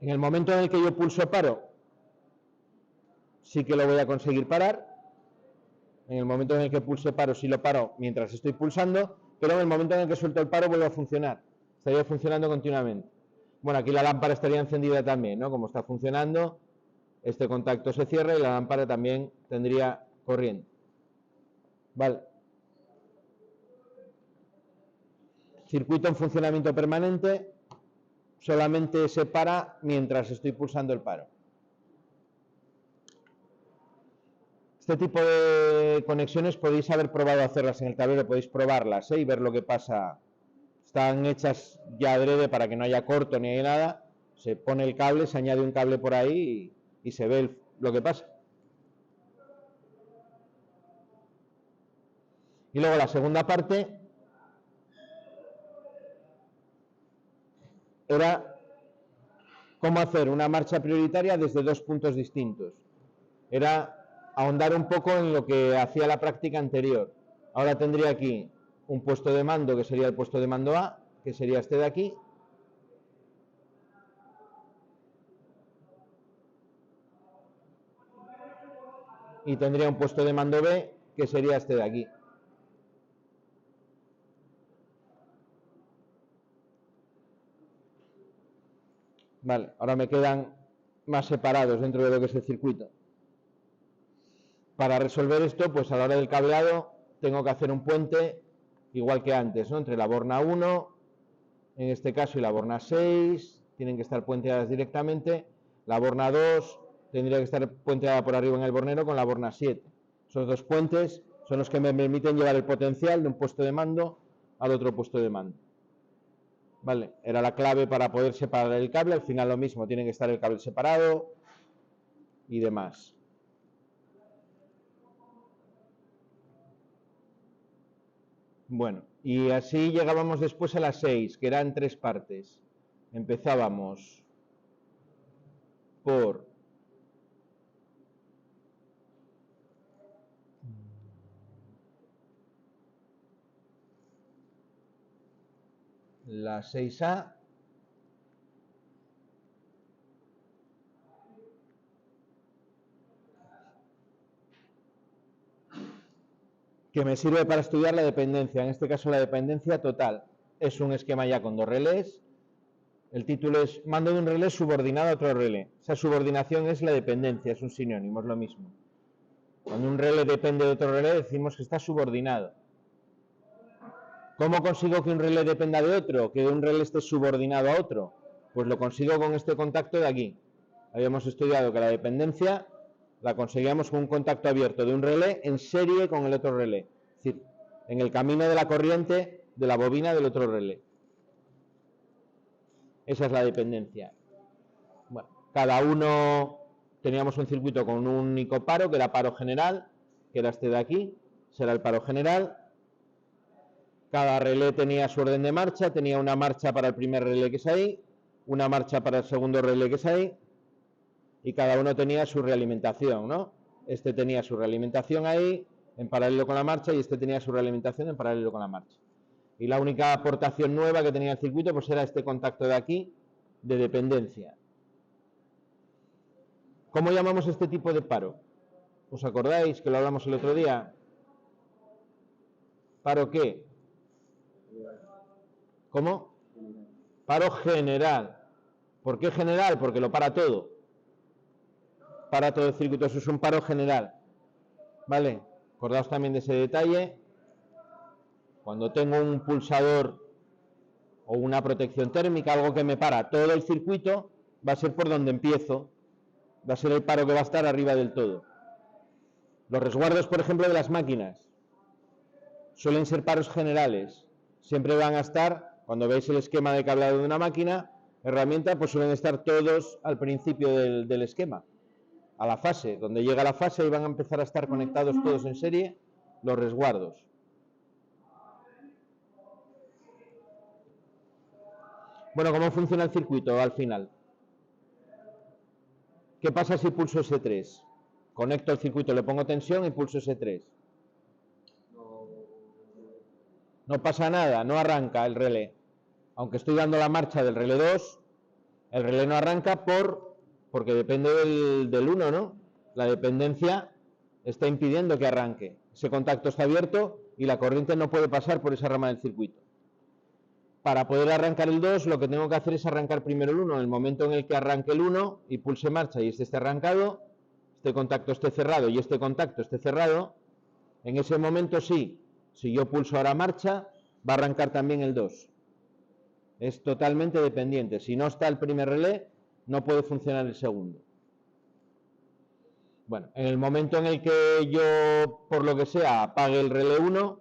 En el momento en el que yo pulso paro, sí que lo voy a conseguir parar. En el momento en el que pulse paro, sí lo paro mientras estoy pulsando, pero en el momento en el que suelto el paro vuelve a funcionar. Estaría funcionando continuamente. Bueno, aquí la lámpara estaría encendida también, ¿no? Como está funcionando, este contacto se cierra y la lámpara también tendría corriente. Vale. Circuito en funcionamiento permanente solamente se para mientras estoy pulsando el paro. Este tipo de conexiones podéis haber probado hacerlas en el tablero, podéis probarlas y ver lo que pasa. Están hechas ya adrede para que no haya corto ni haya nada. Se pone el cable, se añade un cable por ahí y se ve lo que pasa. Y luego la segunda parte era cómo hacer una marcha prioritaria desde dos puntos distintos. Era ahondar un poco en lo que hacía la práctica anterior. Ahora tendría aquí un puesto de mando que sería el puesto de mando A, que sería este de aquí. Y tendría un puesto de mando B, que sería este de aquí. Vale, ahora me quedan más separados dentro de lo que es el circuito. Para resolver esto, pues a la hora del cableado tengo que hacer un puente igual que antes, ¿no? Entre la borna 1, en este caso, y la borna 6, tienen que estar puenteadas directamente. La borna 2 tendría que estar puenteada por arriba en el bornero con la borna 7. Esos dos puentes son los que me permiten llevar el potencial de un puesto de mando al otro puesto de mando. Vale, era la clave para poder separar el cable. Al final lo mismo, tiene que estar el cable separado y demás. Bueno, y así llegábamos después a las 6, que eran 3 partes. Empezábamos por la 6A, que me sirve para estudiar la dependencia, en este caso la dependencia total. Es un esquema ya con dos relés. El título es mando de un relé subordinado a otro relé. Esa subordinación es la dependencia, es un sinónimo, es lo mismo. Cuando un relé depende de otro relé decimos que está subordinado. ¿Cómo consigo que un relé dependa de otro? Que un relé esté subordinado a otro. Pues lo consigo con este contacto de aquí. Habíamos estudiado que la dependencia la conseguíamos con un contacto abierto de un relé en serie con el otro relé. Es decir, en el camino de la corriente de la bobina del otro relé. Esa es la dependencia. Bueno, cada uno teníamos un circuito con un único paro, que era paro general, que era este de aquí, será el paro general. Cada relé tenía su orden de marcha, tenía una marcha para el primer relé que es ahí, una marcha para el segundo relé que es ahí, y cada uno tenía su realimentación, ¿no? Este tenía su realimentación ahí, en paralelo con la marcha, y este tenía su realimentación en paralelo con la marcha. Y la única aportación nueva que tenía el circuito pues era este contacto de aquí, de dependencia. ¿Cómo llamamos este tipo de paro? ¿Os acordáis que lo hablamos el otro día? ¿Paro qué? ¿Cómo? Paro general. ¿Por qué general? Porque lo para todo. Para todo el circuito, eso es un paro general. ¿Vale? Acordaos también de ese detalle. Cuando tengo un pulsador o una protección térmica, algo que me para todo el circuito, va a ser por donde empiezo, va a ser el paro que va a estar arriba del todo. Los resguardos, por ejemplo, de las máquinas suelen ser paros generales, siempre van a estar, cuando veis el esquema de cableado de una máquina, herramienta, pues suelen estar todos al principio del esquema, a la fase, donde llega la fase y van a empezar a estar conectados todos en serie los resguardos. Bueno, ¿cómo funciona el circuito al final? ¿Qué pasa si pulso S3? Conecto el circuito, le pongo tensión y pulso S3. No pasa nada, no arranca el relé. Aunque estoy dando la marcha del relé 2, el relé no arranca porque depende del 1, ¿no? La dependencia está impidiendo que arranque. Ese contacto está abierto y la corriente no puede pasar por esa rama del circuito. Para poder arrancar el 2, lo que tengo que hacer es arrancar primero el 1. En el momento en el que arranque el 1 y pulse marcha y este esté arrancado, este contacto esté cerrado y este contacto esté cerrado, en ese momento sí, si yo pulso ahora marcha, va a arrancar también el 2. Es totalmente dependiente. Si no está el primer relé, no puede funcionar el segundo. Bueno, en el momento en el que yo, por lo que sea, apague el relé 1,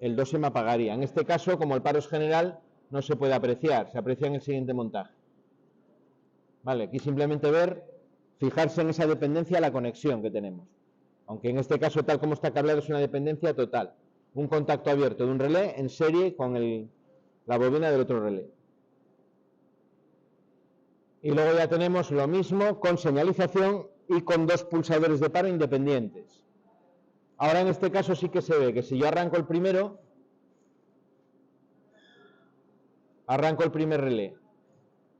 el 2 se me apagaría. En este caso, como el paro es general, no se puede apreciar, se aprecia en el siguiente montaje. Vale, aquí simplemente fijarse en esa dependencia a la conexión que tenemos. Aunque en este caso, tal como está cableado, es una dependencia total. Un contacto abierto de un relé en serie con la bobina del otro relé. Y luego ya tenemos lo mismo con señalización y con dos pulsadores de paro independientes. Ahora en este caso sí que se ve que si yo arranco el primero, arranco el primer relé,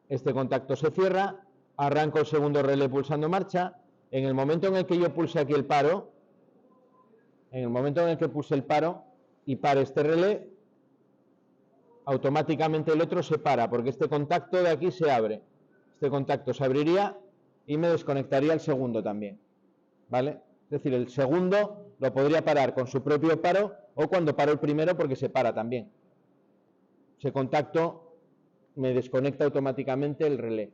este contacto se cierra, arranco el segundo relé pulsando marcha, en el momento en el que yo pulse aquí el paro, en el momento en el que pulse el paro y pare este relé, automáticamente el otro se para, porque este contacto de aquí se abre. Este contacto se abriría y me desconectaría el segundo también, ¿vale? Es decir, el segundo lo podría parar con su propio paro o cuando paro el primero porque se para también. Ese contacto me desconecta automáticamente el relé.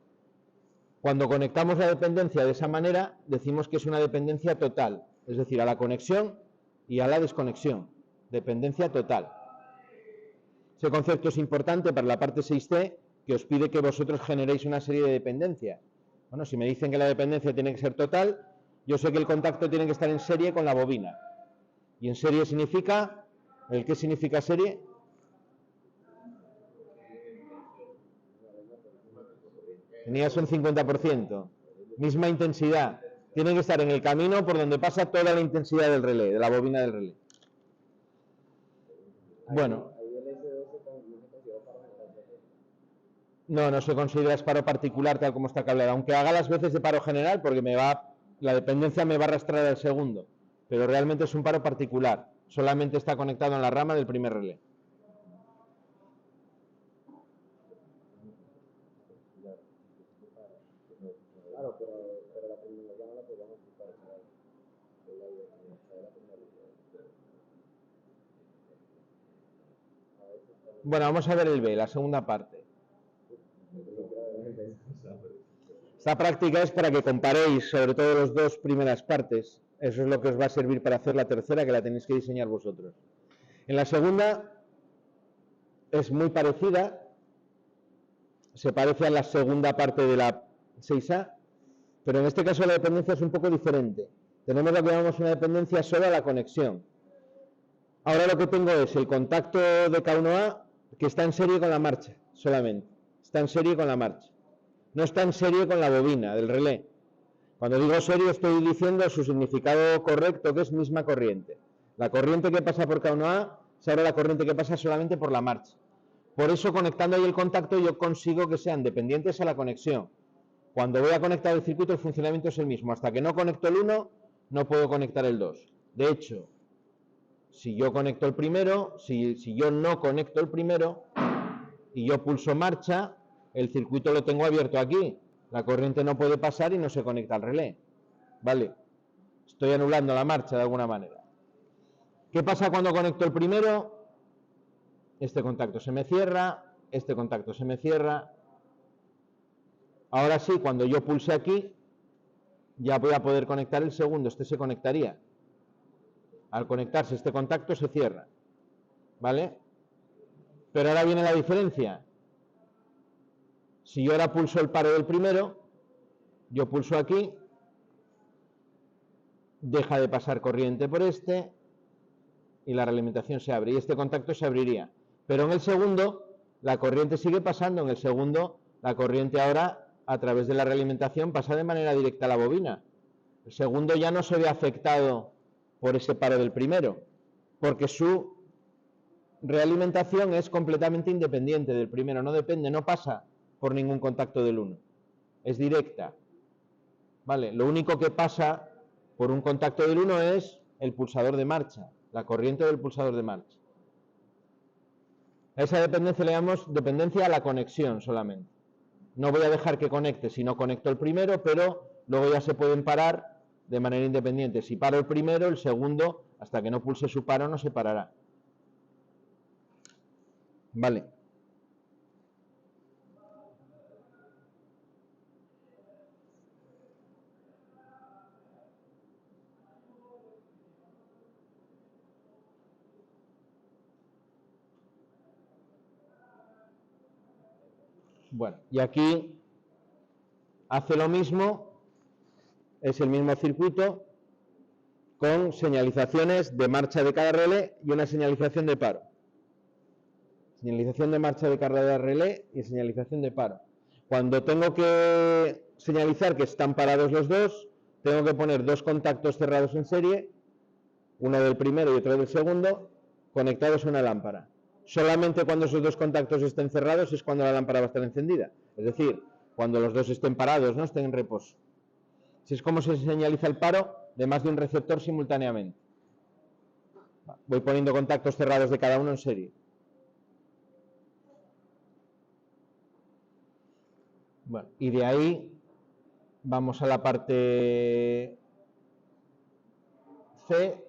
Cuando conectamos la dependencia de esa manera, decimos que es una dependencia total, es decir, a la conexión y a la desconexión. Dependencia total. Ese concepto es importante para la parte 6C, que os pide que vosotros generéis una serie de dependencias. Bueno, si me dicen que la dependencia tiene que ser total, yo sé que el contacto tiene que estar en serie con la bobina. Y en serie significa, ¿el qué significa serie? Tenías un 50%. Misma intensidad. Tiene que estar en el camino por donde pasa toda la intensidad del relé, de la bobina del relé. Bueno. No se considera paro particular tal como está cableado, aunque haga las veces de paro general porque la dependencia me va a arrastrar al segundo, pero realmente es un paro particular, solamente está conectado en la rama del primer relé. Bueno, vamos a ver el B, la segunda parte. Esta práctica es para que comparéis sobre todo las dos primeras partes. Eso es lo que os va a servir para hacer la tercera, que la tenéis que diseñar vosotros. En la segunda es muy parecida, se parece a la segunda parte de la 6A, pero en este caso la dependencia es un poco diferente. Tenemos lo que llamamos una dependencia solo a la conexión. Ahora lo que tengo es el contacto de K1A que está en serie con la marcha, solamente. Está en serie con la marcha. No está en serie con la bobina del relé. Cuando digo serie estoy diciendo su significado correcto, que es misma corriente. La corriente que pasa por K1A es ahora la corriente que pasa solamente por la marcha. Por eso, conectando ahí el contacto, yo consigo que sean dependientes a la conexión. Cuando voy a conectar el circuito, el funcionamiento es el mismo. Hasta que no conecto el 1, no puedo conectar el 2. De hecho, si yo conecto el primero, si yo no conecto el primero y yo pulso marcha, el circuito lo tengo abierto aquí. La corriente no puede pasar y no se conecta al relé. ¿Vale? Estoy anulando la marcha de alguna manera. ¿Qué pasa cuando conecto el primero? Este contacto se me cierra, este contacto se me cierra. Ahora sí, cuando yo pulse aquí, ya voy a poder conectar el segundo, este se conectaría. Al conectarse este contacto se cierra, ¿vale? Pero ahora viene la diferencia. Si yo ahora pulso el paro del primero, yo pulso aquí, deja de pasar corriente por este y la realimentación se abre y este contacto se abriría. Pero en el segundo la corriente sigue pasando, en el segundo la corriente ahora a través de la realimentación pasa de manera directa a la bobina. El segundo ya no se ve afectado por ese paro del primero, porque su realimentación es completamente independiente del primero, no depende, no pasa por ningún contacto del 1, es directa. Vale, lo único que pasa por un contacto del 1 es el pulsador de marcha, la corriente del pulsador de marcha. A esa dependencia le llamamos dependencia a la conexión solamente. No voy a dejar que conecte si no conecto el primero, pero luego ya se pueden parar de manera independiente. Si paro el primero, el segundo, hasta que no pulse su paro, no se parará. Vale. Bueno, y aquí hace lo mismo, es el mismo circuito, con señalizaciones de marcha de cada relé y una señalización de paro. Señalización de marcha de cada relé y señalización de paro. Cuando tengo que señalizar que están parados los dos, tengo que poner dos contactos cerrados en serie, uno del primero y otro del segundo, conectados a una lámpara. Solamente cuando esos dos contactos estén cerrados es cuando la lámpara va a estar encendida. Es decir, cuando los dos estén parados, no estén en reposo. Si es como se señaliza el paro de más de un receptor simultáneamente. Voy poniendo contactos cerrados de cada uno en serie. Bueno, y de ahí vamos a la parte C,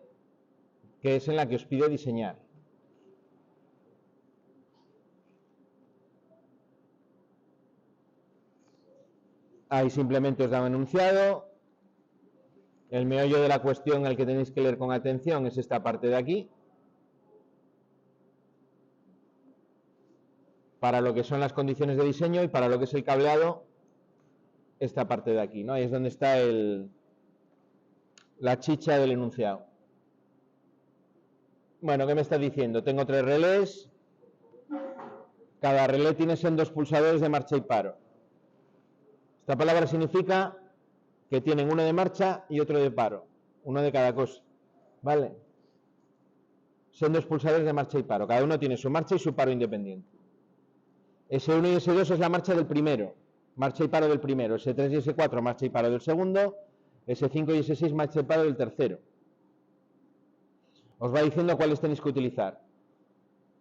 que es en la que os pide diseñar. Ahí simplemente os da un enunciado. El meollo de la cuestión al que tenéis que leer con atención es esta parte de aquí. Para lo que son las condiciones de diseño y para lo que es el cableado, esta parte de aquí, ¿no? Ahí es donde está la chicha del enunciado. Bueno, ¿qué me está diciendo? Tengo 3 relés. Cada relé tiene sendos pulsadores de marcha y paro. Esta palabra significa que tienen uno de marcha y otro de paro. Uno de cada cosa. ¿Vale? Sendos pulsadores de marcha y paro. Cada uno tiene su marcha y su paro independiente. S1 y S2 es la marcha del primero. Marcha y paro del primero. S3 y S4 marcha y paro del segundo. S5 y S6 marcha y paro del tercero. Os va diciendo cuáles tenéis que utilizar.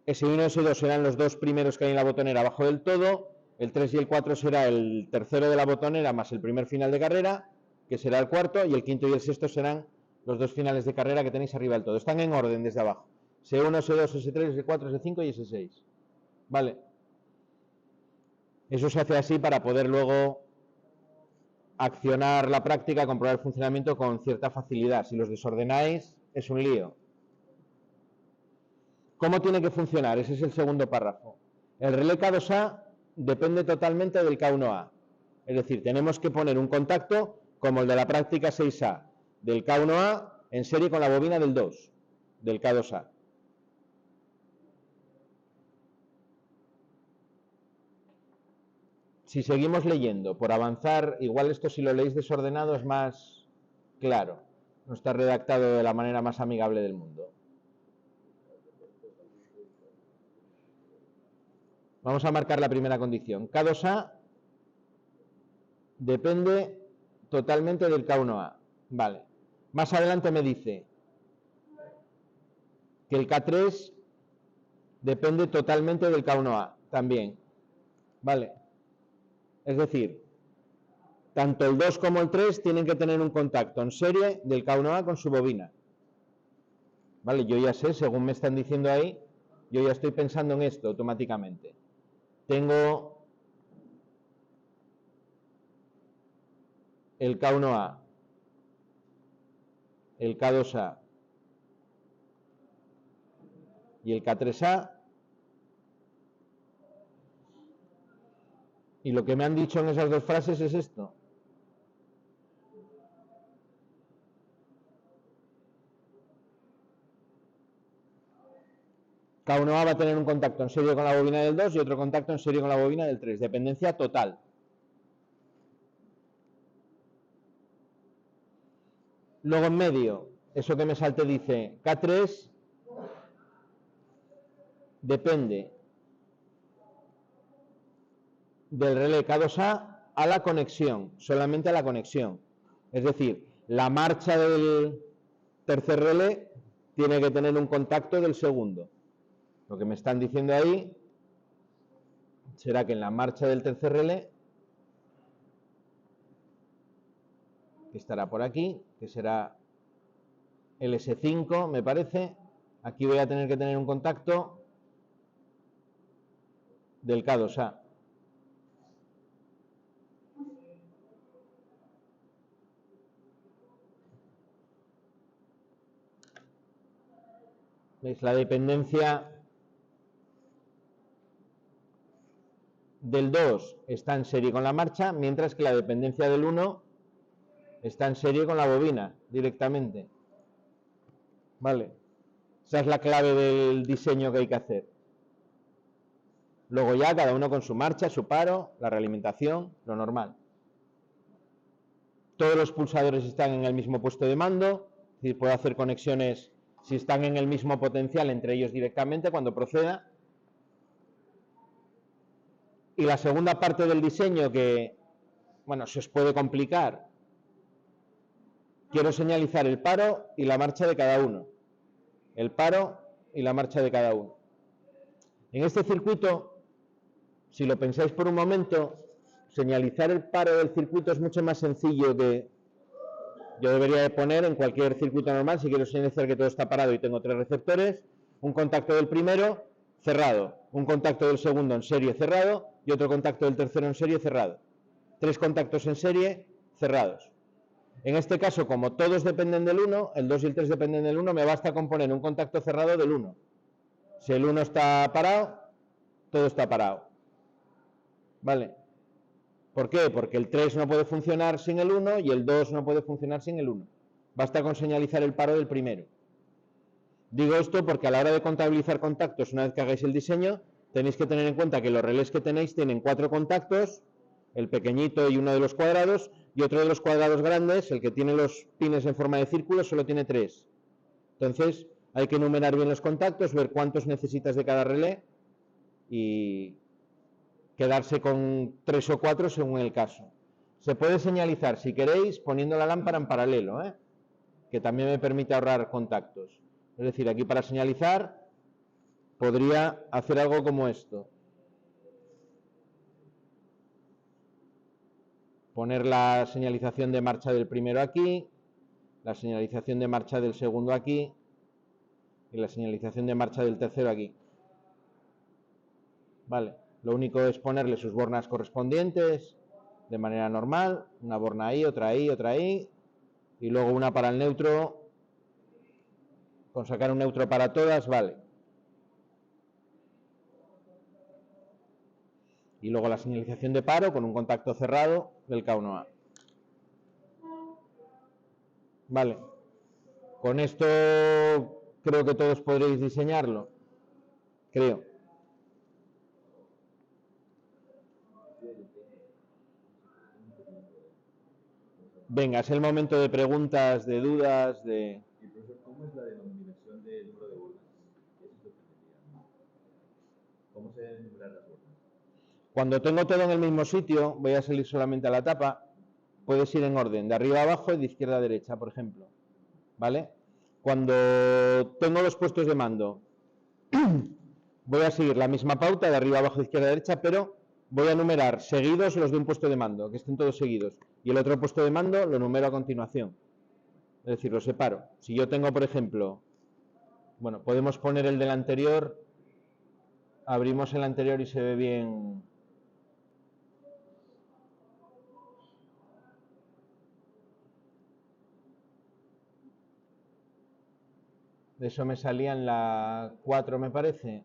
S1 y S2 serán los dos primeros que hay en la botonera abajo del todo. El 3 y el 4 será el tercero de la botonera más el primer final de carrera, que será el cuarto, y el quinto y el sexto serán los dos finales de carrera que tenéis arriba del todo. Están en orden desde abajo. S1, S2, S3, S4, S5 y S6. Vale. Eso se hace así para poder luego accionar la práctica, comprobar el funcionamiento con cierta facilidad. Si los desordenáis, es un lío. ¿Cómo tiene que funcionar? Ese es el segundo párrafo. El relé K2A depende totalmente del K1A. Es decir, tenemos que poner un contacto como el de la práctica 6A, del K1A en serie con la bobina del 2, del K2A. Si seguimos leyendo, por avanzar, igual esto si lo leéis desordenado es más claro. No está redactado de la manera más amigable del mundo. Vamos a marcar la primera condición. K2A depende totalmente del K1A. Vale. Más adelante me dice que el K3 depende totalmente del K1A también. Vale. Es decir, tanto el 2 como el 3 tienen que tener un contacto en serie del K1A con su bobina. Vale, yo ya sé, según me están diciendo ahí, yo ya estoy pensando en esto automáticamente. tengo el K1A, el K2A y el K3A, y lo que me han dicho en esas dos frases es esto. K1A va a tener un contacto en serie con la bobina del 2 y otro contacto en serie con la bobina del 3. Dependencia total. Luego en medio, eso que me salte dice K3 depende del relé K2A a la conexión, solamente a la conexión. Es decir, la marcha del tercer relé tiene que tener un contacto del segundo. Lo que me están diciendo ahí será que en la marcha del tercer relé, que estará por aquí, que será el S5, me parece, aquí voy a tener que tener un contacto del K2A. ¿Veis? La dependencia del 2 está en serie con la marcha, mientras que la dependencia del 1 está en serie con la bobina directamente. ¿Vale? Esa es la clave del diseño que hay que hacer. Luego ya cada uno con su marcha, su paro, la realimentación, lo normal. Todos los pulsadores están en el mismo puesto de mando, es decir, puedo hacer conexiones si están en el mismo potencial entre ellos directamente cuando proceda. Y la segunda parte del diseño que, bueno, se os puede complicar. Quiero señalizar el paro y la marcha de cada uno. El paro y la marcha de cada uno. En este circuito, si lo pensáis por un momento, señalizar el paro del circuito es mucho más sencillo que yo debería de poner en cualquier circuito normal. Si quiero señalizar que todo está parado y tengo 3 receptores, un contacto del primero cerrado, un contacto del segundo en serie cerrado y otro contacto del tercero en serie cerrado. 3 contactos en serie cerrados. En este caso, como todos dependen del 1, el 2 y el 3 dependen del 1, me basta con poner un contacto cerrado del 1. Si el 1 está parado, todo está parado. ¿Vale? ¿Por qué? Porque el 3 no puede funcionar sin el 1 y el 2 no puede funcionar sin el 1. Basta con señalizar el paro del primero. Digo esto porque a la hora de contabilizar contactos, una vez que hagáis el diseño, tenéis que tener en cuenta que los relés que tenéis tienen 4 contactos, el pequeñito y uno de los cuadrados, y otro de los cuadrados grandes, el que tiene los pines en forma de círculo, solo tiene 3. Entonces, hay que enumerar bien los contactos, ver cuántos necesitas de cada relé y quedarse con 3 o 4 según el caso. Se puede señalizar, si queréis, poniendo la lámpara en paralelo, que también me permite ahorrar contactos. Es decir, aquí para señalizar podría hacer algo como esto. Poner la señalización de marcha del primero aquí, la señalización de marcha del segundo aquí y la señalización de marcha del tercero aquí. Vale, lo único es ponerle sus bornas correspondientes de manera normal, una borna ahí, otra ahí, otra ahí, y luego una para el neutro. Con sacar un neutro para todas, vale. Y luego la señalización de paro con un contacto cerrado del K1A. Vale. Con esto creo que todos podréis diseñarlo. Creo. Venga, es el momento de preguntas, de dudas, de... ¿Y profesor, cómo es la denominación del número de bordas? Eso es lo que me diría. ¿Cómo se deben numerar las bordas? Cuando tengo todo en el mismo sitio, voy a salir solamente a la tapa, puedes ir en orden, de arriba a abajo y de izquierda a derecha, por ejemplo. ¿Vale? Cuando tengo los puestos de mando, voy a seguir la misma pauta de arriba a abajo, de izquierda a derecha, pero voy a numerar seguidos los de un puesto de mando, que estén todos seguidos. Y el otro puesto de mando lo numero a continuación. Es decir, lo separo. Si yo tengo, por ejemplo, bueno, podemos poner el del anterior Abrimos el anterior y se ve bien. De eso me salía en la 4, me parece.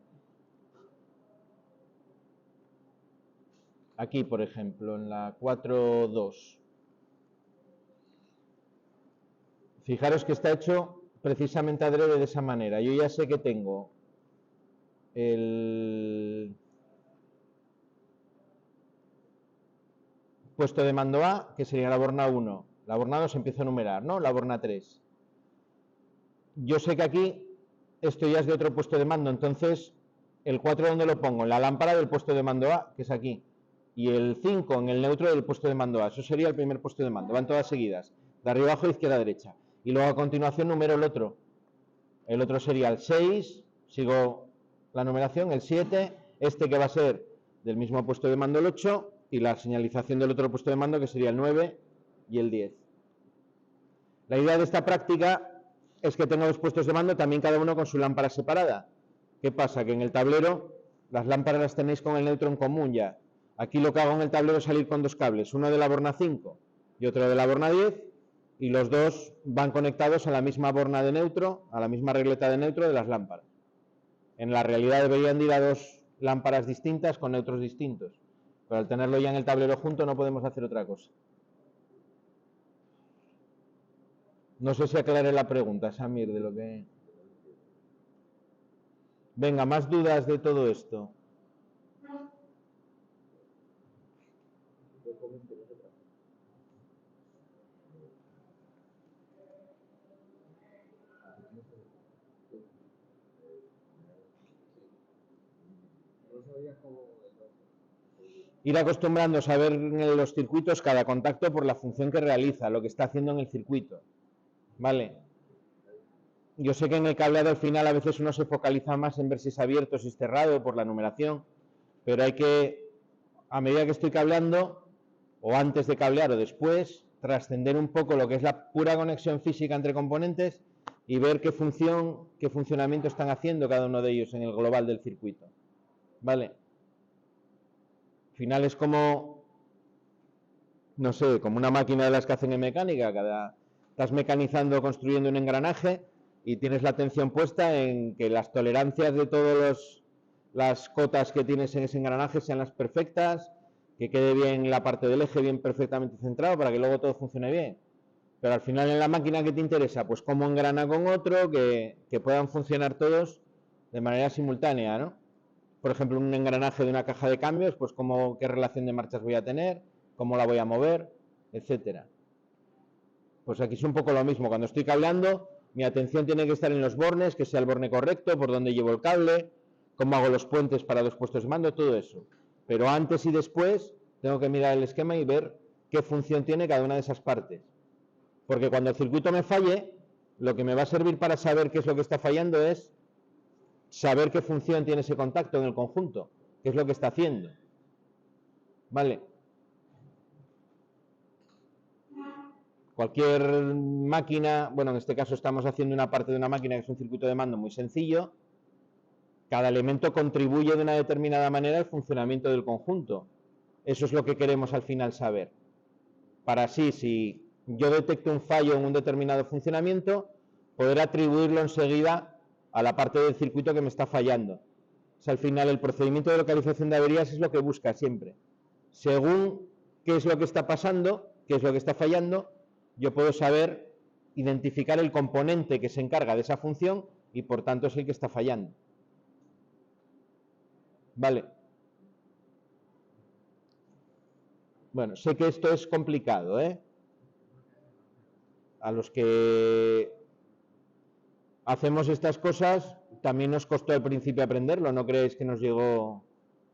Aquí, por ejemplo, en la 4.2. Fijaros que está hecho precisamente adrede de esa manera. Yo ya sé que tengo el puesto de mando A, que sería la borna 1. La borna 2 empiezo a numerar, ¿no? La borna 3. Yo sé que aquí esto ya es de otro puesto de mando, entonces el 4 ¿dónde lo pongo? En la lámpara del puesto de mando A, que es aquí. Y el 5 en el neutro del puesto de mando A. Eso sería el primer puesto de mando. Van todas seguidas. De arriba abajo, izquierda a derecha. Y luego a continuación numero el otro. El otro sería el 6. Sigo la numeración. El 7. Este que va a ser del mismo puesto de mando el 8. Y la señalización del otro puesto de mando que sería el 9 y el 10. La idea de esta práctica es que tengo dos puestos de mando, también cada uno con su lámpara separada. ¿Qué pasa? Que en el tablero las lámparas las tenéis con el neutro en común ya. Aquí lo que hago en el tablero es salir con dos cables, uno de la borna 5 y otro de la borna 10, y los dos van conectados a la misma borna de neutro, a la misma regleta de neutro de las lámparas. En la realidad deberían ir a dos lámparas distintas con neutros distintos, pero al tenerlo ya en el tablero junto no podemos hacer otra cosa. No sé si aclaré la pregunta, Samir, de lo que... Venga, más dudas de todo esto. Ir acostumbrándose a ver en los circuitos cada contacto por la función que realiza, lo que está haciendo en el circuito. ¿Vale? Yo sé que en el cableado al final a veces uno se focaliza más en ver si es abierto, si es cerrado por la numeración, pero hay que, a medida que estoy cableando, o antes de cablear o después, trascender un poco lo que es la pura conexión física entre componentes y ver qué funcionamiento están haciendo cada uno de ellos en el global del circuito. ¿Vale? Al final es como, no sé, como una máquina de las que hacen en mecánica. Estás mecanizando, construyendo un engranaje y tienes la atención puesta en que las tolerancias de todas las cotas que tienes en ese engranaje sean las perfectas, que quede bien la parte del eje bien perfectamente centrado para que luego todo funcione bien. Pero al final en la máquina, ¿qué te interesa? Pues cómo engrana con otro, que puedan funcionar todos de manera simultánea, ¿no? Por ejemplo, un engranaje de una caja de cambios, pues qué relación de marchas voy a tener, cómo la voy a mover, etcétera. Pues aquí es un poco lo mismo. Cuando estoy cableando, mi atención tiene que estar en los bornes, que sea el borne correcto, por dónde llevo el cable, cómo hago los puentes para dos puestos de mando, todo eso. Pero antes y después tengo que mirar el esquema y ver qué función tiene cada una de esas partes. Porque cuando el circuito me falle, lo que me va a servir para saber qué es lo que está fallando es saber qué función tiene ese contacto en el conjunto, qué es lo que está haciendo. ¿Vale? Cualquier máquina, bueno, en este caso estamos haciendo una parte de una máquina que es un circuito de mando muy sencillo. Cada elemento contribuye de una determinada manera al funcionamiento del conjunto. Eso es lo que queremos al final saber. Para así, si yo detecto un fallo en un determinado funcionamiento, poder atribuirlo enseguida a la parte del circuito que me está fallando. O sea, al final el procedimiento de localización de averías es lo que busca siempre. Según qué es lo que está pasando, qué es lo que está fallando, yo puedo saber identificar el componente que se encarga de esa función y por tanto es el que está fallando. Vale. Bueno, sé que esto es complicado, ¿eh? A los que hacemos estas cosas también nos costó al principio aprenderlo, no creéis que nos llegó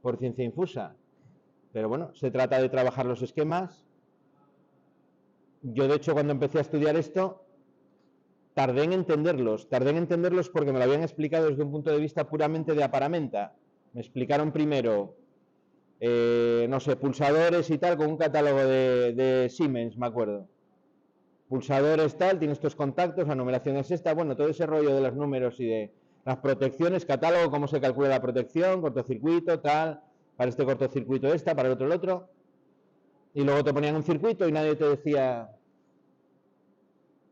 por ciencia infusa. Pero bueno, se trata de trabajar los esquemas. Yo de hecho cuando empecé a estudiar esto tardé en entenderlos porque me lo habían explicado desde un punto de vista puramente de aparamenta. Me explicaron primero, no sé, pulsadores y tal, con un catálogo de Siemens, me acuerdo. Pulsadores tal, tiene estos contactos, la numeración es esta, bueno, todo ese rollo de los números y de Las protecciones, catálogo, cómo se calcula la protección, cortocircuito, tal, para este cortocircuito esta, para el otro. Y luego te ponían un circuito y nadie te decía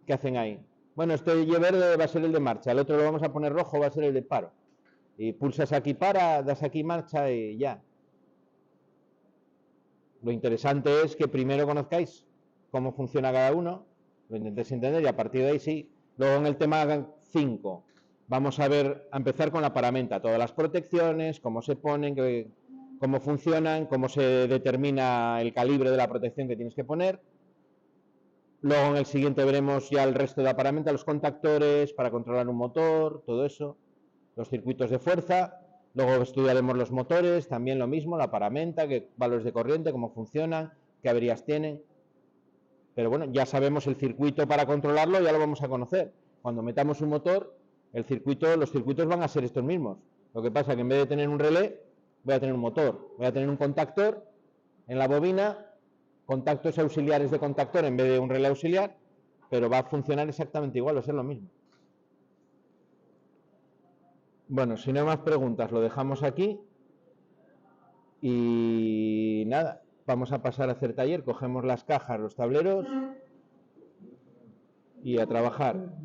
qué hacen ahí. Bueno, este Y verde va a ser el de marcha, el otro lo vamos a poner rojo, va a ser el de paro. Y pulsas aquí para, das aquí marcha y ya. Lo interesante es que primero conozcáis cómo funciona cada uno, lo intentéis entender y a partir de ahí sí. Luego en el tema 5 vamos a empezar con la paramenta, todas las protecciones, cómo se ponen, cómo funcionan, cómo se determina el calibre de la protección que tienes que poner. Luego en el siguiente veremos ya el resto de la paramenta, los contactores para controlar un motor, todo eso, los circuitos de fuerza. Luego estudiaremos los motores, también lo mismo, la paramenta, qué valores de corriente, cómo funcionan, qué averías tienen. Pero bueno, ya sabemos el circuito para controlarlo, ya lo vamos a conocer. Cuando metamos un motor, los circuitos van a ser estos mismos. Lo que pasa es que en vez de tener un relé, voy a tener un motor, voy a tener un contactor en la bobina, contactos auxiliares de contactor en vez de un relé auxiliar, pero va a funcionar exactamente igual, va a ser lo mismo. Bueno, si no hay más preguntas, lo dejamos aquí. Y nada, vamos a pasar a hacer taller. Cogemos las cajas, los tableros y a trabajar.